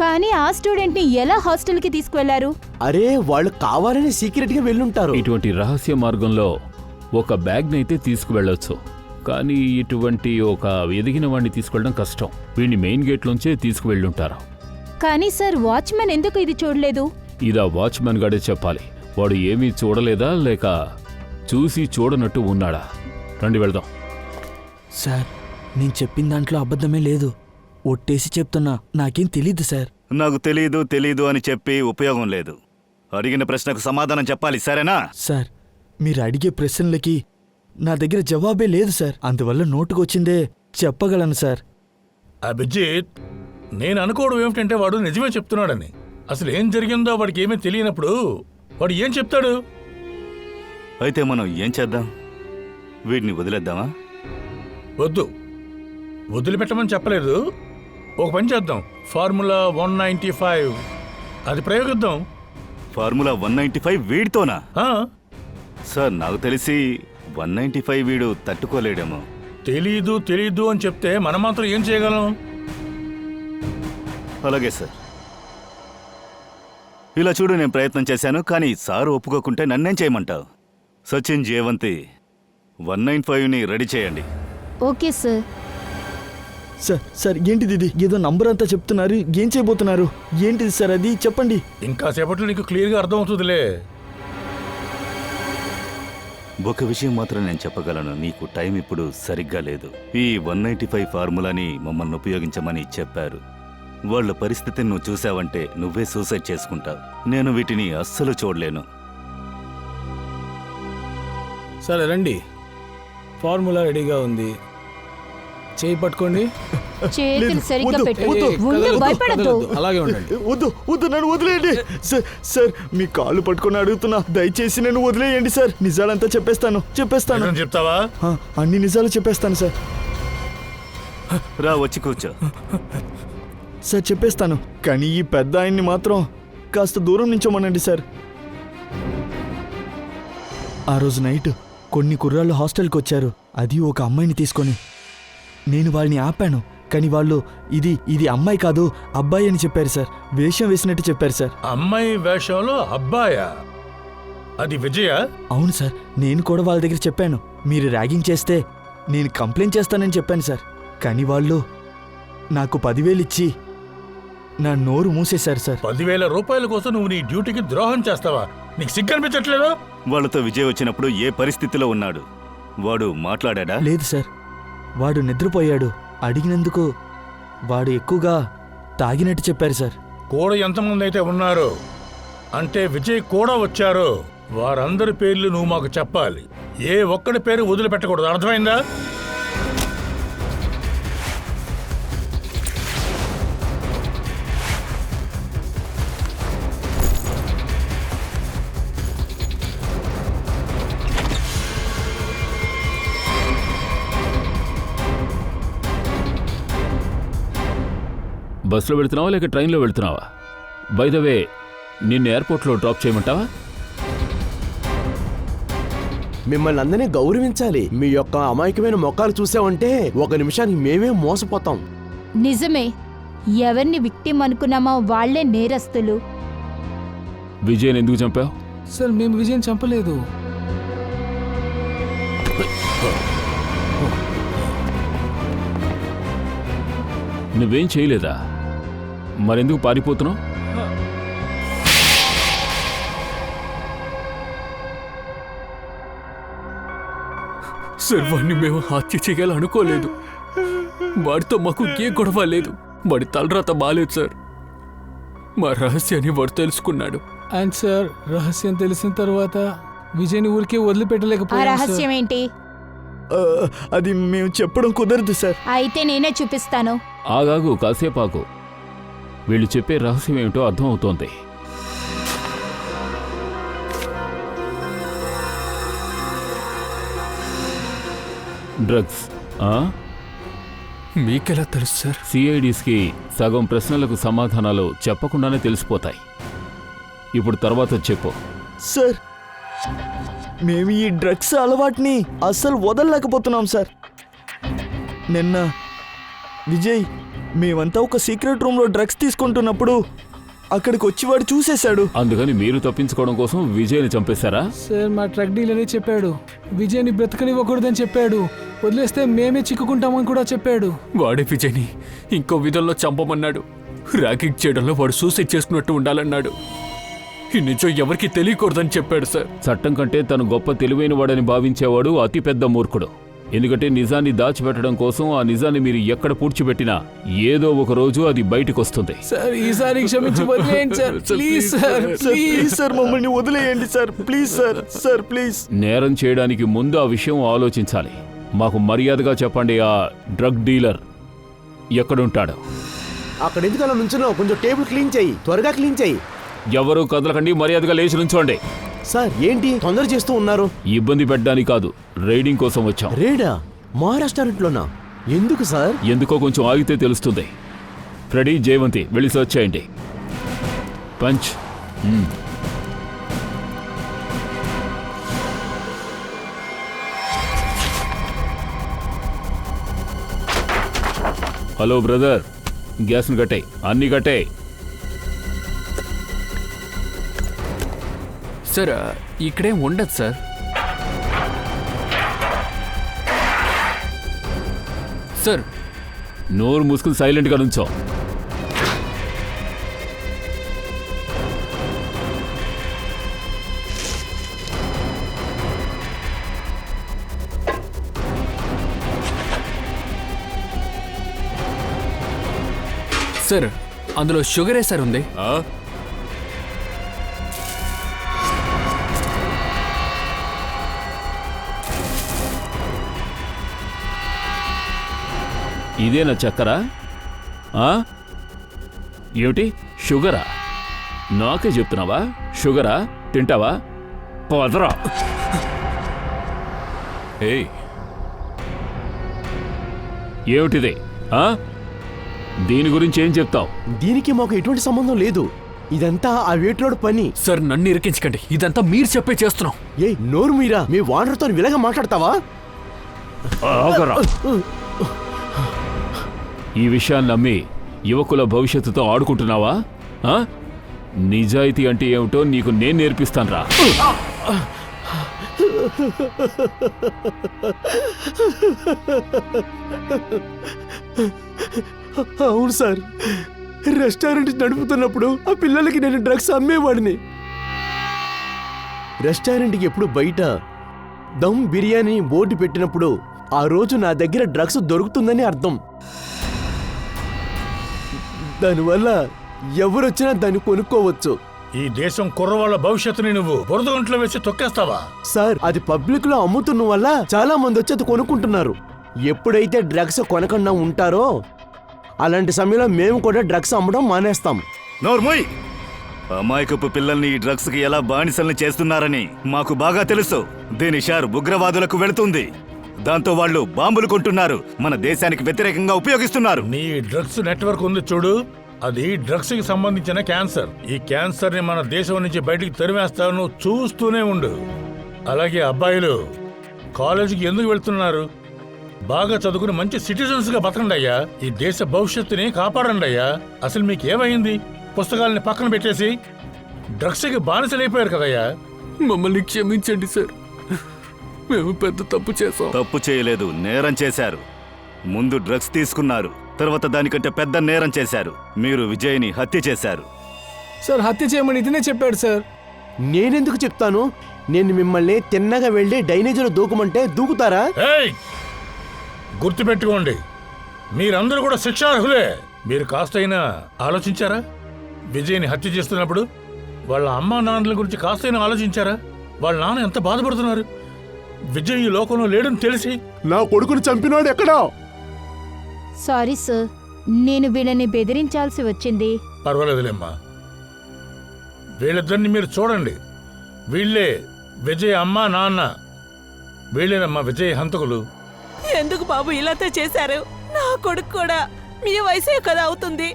కానీ ఆ స్టూడెంట్ని ఎలా హాస్టల్కి తీసుకువెళ్లారు? అరే, వాళ్ళు కావాలని సీక్రెట్గా వెళ్ళుంటారు. ఇటువంటి రహస్య మార్గంలో ఒక బ్యాగ్ని అయితే తీసుకువెళ్ళొచ్చు, కానీ ఇటువంటి ఒక ఎదిగిన వాడిని తీసుకెళ్ళడం కష్టం. వీడిని మెయిన్ గేట్లోంచే తీసుకువెళ్ళుంటారు. కానీ సార్, వాచ్మెన్ ఎందుకు ఇది చూడలేదు? ఇదా వాచ్మెన్ గాడే చెప్పాలి. వాడు ఏమీ చూడలేదా లేక చూసి చూడనట్టు ఉన్నాడా? రండి వెళ్దాం. సార్, నేను చెప్పిన దాంట్లో అబద్ధమే లేదు. ఒట్టేసి చెప్తున్నా, నాకేం తెలీదు సార్. నాకు తెలీదు అని చెప్పి ఉపయోగం లేదు. అడిగిన ప్రశ్నకు సమాధానం చెప్పాలి, సరేనా? సార్, మీరు అడిగే ప్రశ్నలకి నా దగ్గర జవాబే లేదు సార్. అందువల్ల నోటుకొచ్చిందే చెప్పగలను సార్. అభిజిత్, నేను అనుకోవడం ఏమిటంటే వాడు నిజమే చెప్తున్నాడని. అసలు ఏం జరిగిందో వాడికి ఏమీ తెలియనప్పుడు వాడు ఏం చెప్తాడు? అయితే మనం ఏం చేద్దాం? వీడిని వదిలేద్దామా? వద్దు, వదిలిపెట్టమని చెప్పలేదు. ఒక పని చేద్దాం, ఫార్ములా 195 అది ప్రయోగిద్దాం. ఫార్ములా 195 వీడితోనా? సార్, నాకు తెలిసి 195 వీడు తట్టుకోలేడేమో. తెలీదు అని చెప్తే మనం మాత్రం ఏం చేయగలం? అలాగే సార్. ఇలా చూడు, నేను ప్రయత్నం చేశాను, కానీ సారు ఒప్పుకోకుంటే నన్నేం చేయమంటావు? సచిన్, జయవంతి 195ని రెడీ చేయండి. Okay sir. సార్ ఏంటిది ఇది? ఏదో నంబర్ అంతా చెప్తున్నారు. ఏం చేయబోతున్నారు? ఏంటిది సార్ అది? చెప్పండి. ఇంకా సేపట్లో నీకు క్లియర్గా అర్థమవుతుందిలే. ఒక విషయం మాత్రం నేను చెప్పగలను, నీకు టైం ఇప్పుడు సరిగ్గా లేదు. ఈ 195 ఫార్ములాని మమ్మల్ని ఉపయోగించమని చెప్పారు. వాళ్ళ పరిస్థితిని నువ్వు చూసావంటే నువ్వే సూసైడ్ చేసుకుంటావు. నేను వీటిని అస్సలు చూడలేను. సరే రండి, ఫార్ములా రెడీగా ఉంది. చేయి పట్టుకోండి. చేతులు సరిగ్గా పెట్టు. ముందు భయపడద్దు. అలాగే ఉండండి. వద్దు, నన్ను వదిలేయండి సార్. మీ కాళ్ళు పట్టుకొని అడుగుతున్నా, దయచేసి నన్ను వదిలేయండి సార్. నిజాలంతా చెప్పేస్తాను. చెప్తావా? అన్ని నిజాలు చెప్పేస్తాను సార్. రా, వచ్చి కూర్చో. సార్ చెప్పేస్తాను, కానీ ఈ పెద్ద ఆయన్ని మాత్రం కాస్త దూరం నుంచోమనండి సార్. ఆ రోజు నైట్ కొన్ని కుర్రాళ్ళు హాస్టల్కి వచ్చారు, అది ఒక అమ్మాయిని తీసుకొని. నేను వాళ్ళని ఆపాను, కానీ వాళ్ళు ఇది అమ్మాయి కాదు అబ్బాయి అని చెప్పారు సార్. వేషం వేసినట్టు చెప్పారు సార్. అమ్మాయి వేషంలో అబ్బాయా? అది విజయ? అవును సార్, నేను కూడా వాళ్ళ దగ్గర చెప్పాను, మీరు ర్యాగింగ్ చేస్తే నేను కంప్లైంట్ చేస్తానని చెప్పాను సార్. కానీ వాళ్ళు నాకు 10,000 ఇచ్చి నా నోరు మూసేశారు సార్. 10,000 రూపాయల కోసం నువ్వు నీ డ్యూటీకి ద్రోహం చేస్తావా? నీకు సిగ్గనిపించట్లేదు? వాళ్ళతో విజయ్ వచ్చినప్పుడు ఏ పరిస్థితిలో ఉన్నాడు? వాడు మాట్లాడా? లేదు సార్, వాడు నిద్రపోయాడు. అడిగినందుకు వాడు ఎక్కువగా తాగినట్టు చెప్పారు సార్. కూడా ఎంతమంది అయితే ఉన్నారు అంటే విజయ్ కూడా వచ్చారు, వారందరి పేర్లు నువ్వు మాకు చెప్పాలి. ఏ ఒక్కడి పేరు వదిలిపెట్టకూడదు, అర్థమైందా? బస్సులో వెళ్తున్నావా లేక ట్రైన్లో వెళ్తున్నావా? బై ద వే, నిన్ను ఎయిర్పోర్ట్లో డ్రాప్ చేయమంటావా? మిమ్మల్ని అందరినీ గౌరవించాలి. మీ యొక్క అమాయకమైన మొక్కలు చూసామంటే ఒక నిమిషానికి మేమే మోసపోతాం. నిజమే, ఎవరిని విక్టిమ్ అనుకున్నామో వాళ్లే నేరస్తులు. విజయ్ ఎందుకు చంపావు? సార్ మేము విజయ్ చంపలేదు. నువ్వేం చేయలేదా? మరెందుకు పారిపోతున్నావు? సార్, వాడిని మేము హత్య చేయాలనుకోలేదు. వాడితో మాకు ఏ గొడవ లేదు. వాడి తలరాత బాలేదు సార్. మా రహస్యాన్ని వాడు తెలుసుకున్నాడు. అండ్ సార్, రహస్యం తెలిసిన తర్వాత విజయ్ని ఊరికే ఆ వదిలిపెట్టలేకపోయాం సార్. రహస్యం ఏంటి? అది మేము చెప్పడం కుదరదు సార్. అయితే నేనే చూపిస్తాను. ఆగాగు, కాసేపు ఆగు. వీళ్ళు చెప్పే రహస్యం ఏమిటో అర్థం అవుతోంది. డ్రగ్స్. మీకెలా తెలుసు సార్? సిఐడిస్కి సగం ప్రశ్నలకు సమాధానాలు చెప్పకుండానే తెలిసిపోతాయి. ఇప్పుడు తర్వాత చెప్పు. సార్, మేము ఈ డ్రగ్స్ అలవాటుని అస్సలు వదలలేకపోతున్నాం సార్. నిన్న విజయ్ మేమంతా ఒక సీక్రెట్ రూమ్లో డ్రగ్స్ తీసుకుంటున్నప్పుడు అక్కడికి వచ్చి వాడు చూసేశాడు. అందుకని మీరు తప్పించుకోవడం కోసం విజయ్ని చంపేశారా? సార్, మా ట్రక్ డీలర్ చెప్పాడు విజయ్ని బ్రతకనివ్వకూడదని చెప్పాడు. వదిలేస్తే మేమే చిక్కుకుంటామని కూడా చెప్పాడు. వాడే విజయ్ని ఇంకో విధంలో చంపమన్నాడు. ర్యాగింగ్ చేయడంలో వాడు సూసైడ్ చేసుకున్నట్టు ఉండాలన్నాడు. ఈ నిజం ఎవరికి తెలియకూడదని చెప్పాడు సార్. చట్టం కంటే తను గొప్ప తెలివైన వాడని భావించేవాడు అతిపెద్ద మూర్ఖుడు. ఎందుకంటే నిజాన్ని దాచిపెట్టడం కోసం ఆ నిజాన్ని మీరు ఎక్కడ పూడ్చిపెట్టినా ఏదో ఒక రోజు అది బయటకు వస్తుంది. సార్, ఈసారి క్షమించి వదిలేయండి sir. Please sir, please sir, మమ్మల్ని వదిలేయండి sir. Please sir. Sir please. నేరం చేయడానికి ముందు ఆ విషయం ఆలోచించాలి. మాకు మర్యాదగా చెప్పండి, ఆ డ్రగ్ డీలర్ ఎక్కడుంటాడు? అక్కడ ఎందుకు అలా నుంచున్నావు? కొంచెం టేబుల్ క్లీన్ చెయ్యి, త్వరగా క్లీన్ చెయ్యి. ఎవరు కదలకండి, మర్యాదగా లేచి నుంచోండి. సార్, ఏంటి తొందర చేస్తూ ఉన్నారు? ఇబ్బంది పెట్టడానికి కాదు, రైడింగ్ కోసం వచ్చాం. రేడా? మా రెస్టారెంట్లోనా? ఎందుకు సార్? ఎందుకో కొంచెం ఆగితే తెలుస్తుంది. ఫ్రెడీ, జయవంతి వెళ్ళి సర్చ్ చేయండి. పంచ్. హలో బ్రదర్, గ్యాస్ని కట్టాయి, అన్ని కట్టాయి. సార్, ఇక్కడేం ఉండదు సార్. సార్, నోరు మూసుకుని సైలెంట్గా నుంచో. సార్, అందులో షుగరే సార్ ఉంది. ఇదేనా చక్కరా? ఏమిటి షుగరా? నాకే చెప్తున్నావా? షుగరా? తింటావా? పదరా. ఏమిటిది? దీని గురించి ఏం చెప్తావు? దీనికి మాకు ఎటువంటి సంబంధం లేదు. ఇదంతా ఆ వేట్లోడు పని. సార్, నన్ను ఇరికించకండి. ఇదంతా మీరు చెప్పే చేస్తున్నాం. ఏ నోరు మీరా? మీ వానర్తో విలగా మాట్లాడతావా? ఆగరా. ఈ విషయాన్ని నమ్మి యువకుల భవిష్యత్తుతో ఆడుకుంటున్నావా? నిజాయితీ అంటే ఏమిటో నీకు నేను నేర్పిస్తానురా. అవును సార్, రెస్టారెంట్ నడుపుతున్నప్పుడు ఆ పిల్లలకి నేను డ్రగ్స్ అమ్మేవాడిని. రెస్టారెంట్కి ఎప్పుడు బయట దమ్ బిర్యానీ బోర్డు పెట్టినప్పుడు ఆ రోజు నా దగ్గర డ్రగ్స్ దొరుకుతుందని అర్థం. దానివల్ల ఎవరొచ్చినా దాన్ని కొనుక్కోవచ్చు. ఈ దేశం కుర్రవాళ్ళ భవిష్యత్తుని నువ్వు బురద గంటలో వేసి తొక్కేస్తావా? సార్, అది పబ్లిక్ లో అమ్ముతున్న వల్ల చాలా మంది వచ్చి అది కొనుక్కుంటున్నారు. ఎప్పుడైతే డ్రగ్స్ కొనకుండా ఉంటారో అలాంటి సమయంలో మేము కూడా డ్రగ్స్ అమ్మడం మానేస్తాం. నోర్మోయ్, అమాయకపు పిల్లల్ని ఈ డ్రగ్స్ కి ఎలా బానిసల్ని చేస్తున్నారని మాకు బాగా తెలుసు. దీని షేర్ ఉగ్రవాదులకు వెళుతుంది. దాంతో వాళ్ళు బాంబులు కొంటున్నారు, మన దేశానికి వ్యతిరేకంగా ఉపయోగిస్తున్నారు. నీ డ్రగ్స్ నెట్వర్క్ ఉంది చూడు, అది డ్రగ్స్ కి సంబంధించిన క్యాన్సర్. ఈ క్యాన్సర్ ని మన దేశం నుంచి బయటికి తరిమేస్తావు, నువ్వు చూస్తూనే ఉండు. అలాగే అబ్బాయిలు కాలేజీకి ఎందుకు వెళ్తున్నారు? బాగా చదువుకుని మంచి సిటిజన్స్ గా బతకండి అయ్యా. ఈ దేశ భవిష్యత్తుని కాపాడండి అయ్యా. అసలు మీకేమైంది? పుస్తకాలని పక్కన పెట్టేసి డ్రగ్స్ కి బానిసలైపోయారు కదయ్యా. మమ్మల్ని క్షమించండి సార్, మేము పెద్ద తప్పు చేసాం. తప్పు చేయలేదు, నేరం చేశారు. ముందు డ్రగ్స్ తీసుకున్నారు, తర్వాత దానికంటే పెద్ద నేరం చేశారు. మీరు విజయ్ని హత్య చేశారు. సార్, హత్య చేయమని ఇతనే చెప్పాడు సార్. నేనెందుకు చెప్తాను? నేను మిమ్మల్ని తిన్నగా వెళ్ళి డ్రైనేజీలో దూకమంటే దూకుతారా? ఏయ్! గుర్తుపెట్టుకోండి, మీరందరూ కూడా శిక్షార్హులే. మీరు కాస్తైనా ఆలోచించారా? విజయ్ని హత్య చేస్తున్నప్పుడు వాళ్ళ అమ్మా నాన్నల గురించి కాస్తైనా ఆలోచించారా? వాళ్ళ నాన్న ఎంత బాధపడుతున్నారు. విజయ్ ఈ లోకంలో లేడని తెలిసి నా కొడుకుని చంపినాడు ఎక్కడా? సారీ సార్, నేను వీళ్ళని బెదిరించాల్సి వచ్చింది. పర్వాలేదులేమ్మా, వీళ్ళిద్దరిని మీరు చూడండి. వీళ్ళే విజయ్ అమ్మా నాన్న, వీళ్ళేనమ్మా విజయ్ హంతకులు. ఎందుకు బాబు ఇలాతో చేశారు? నా కొడుకు కూడా మీ వయసే కదా అవుతుంది.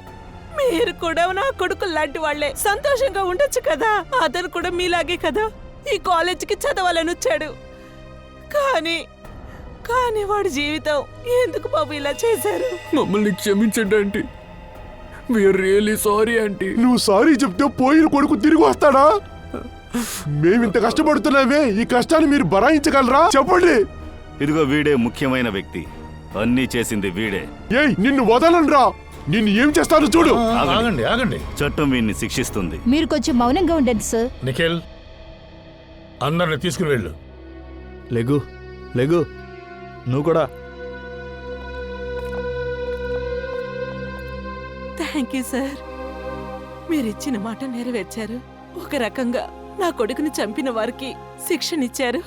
మీరు కూడా నా కొడుకు లాంటి వాళ్లే, సంతోషంగా ఉండొచ్చు కదా. అతను కూడా మీలాగే కదా ఈ కాలేజీకి చదవాలని వచ్చాడు. కానీ వాడి జీవితం ఎందుకు బాబు ఇలా చేశారు? మమ్మల్ని క్షమించండి aunty, we are really sorry aunty. నువ్వు సారీ చెప్తే పోయిన కొడుకు తిరిగి వస్తాడా? మేమింత కష్టపడుతున్నామే, ఈ కష్టాన్ని మీరు భరాయించగలరా? చెప్పండి. ఇదిగో వీడే ముఖ్యమైన వ్యక్తి, అన్నీ చేసింది వీడే. ఏయ్, నిన్ను వదలనురా. నిన్ను ఏం చేస్తాను చూడు. ఆగండి ఆగండి, చట్టం వీడిని శిక్షిస్తుంది. మీరు కొంచెం మౌనంగా ఉండండి సార్. నిఖిల్, అందరిని తీసుకుని వెళ్ళు. లెగు లెగు, నువ్వు కూడా. థ్యాంక్ యూ సార్, మీరిచ్చిన మాట నెరవేర్చారు. ఒక రకంగా నా కొడుకుని చంపిన వారికి శిక్షనిచ్చారు.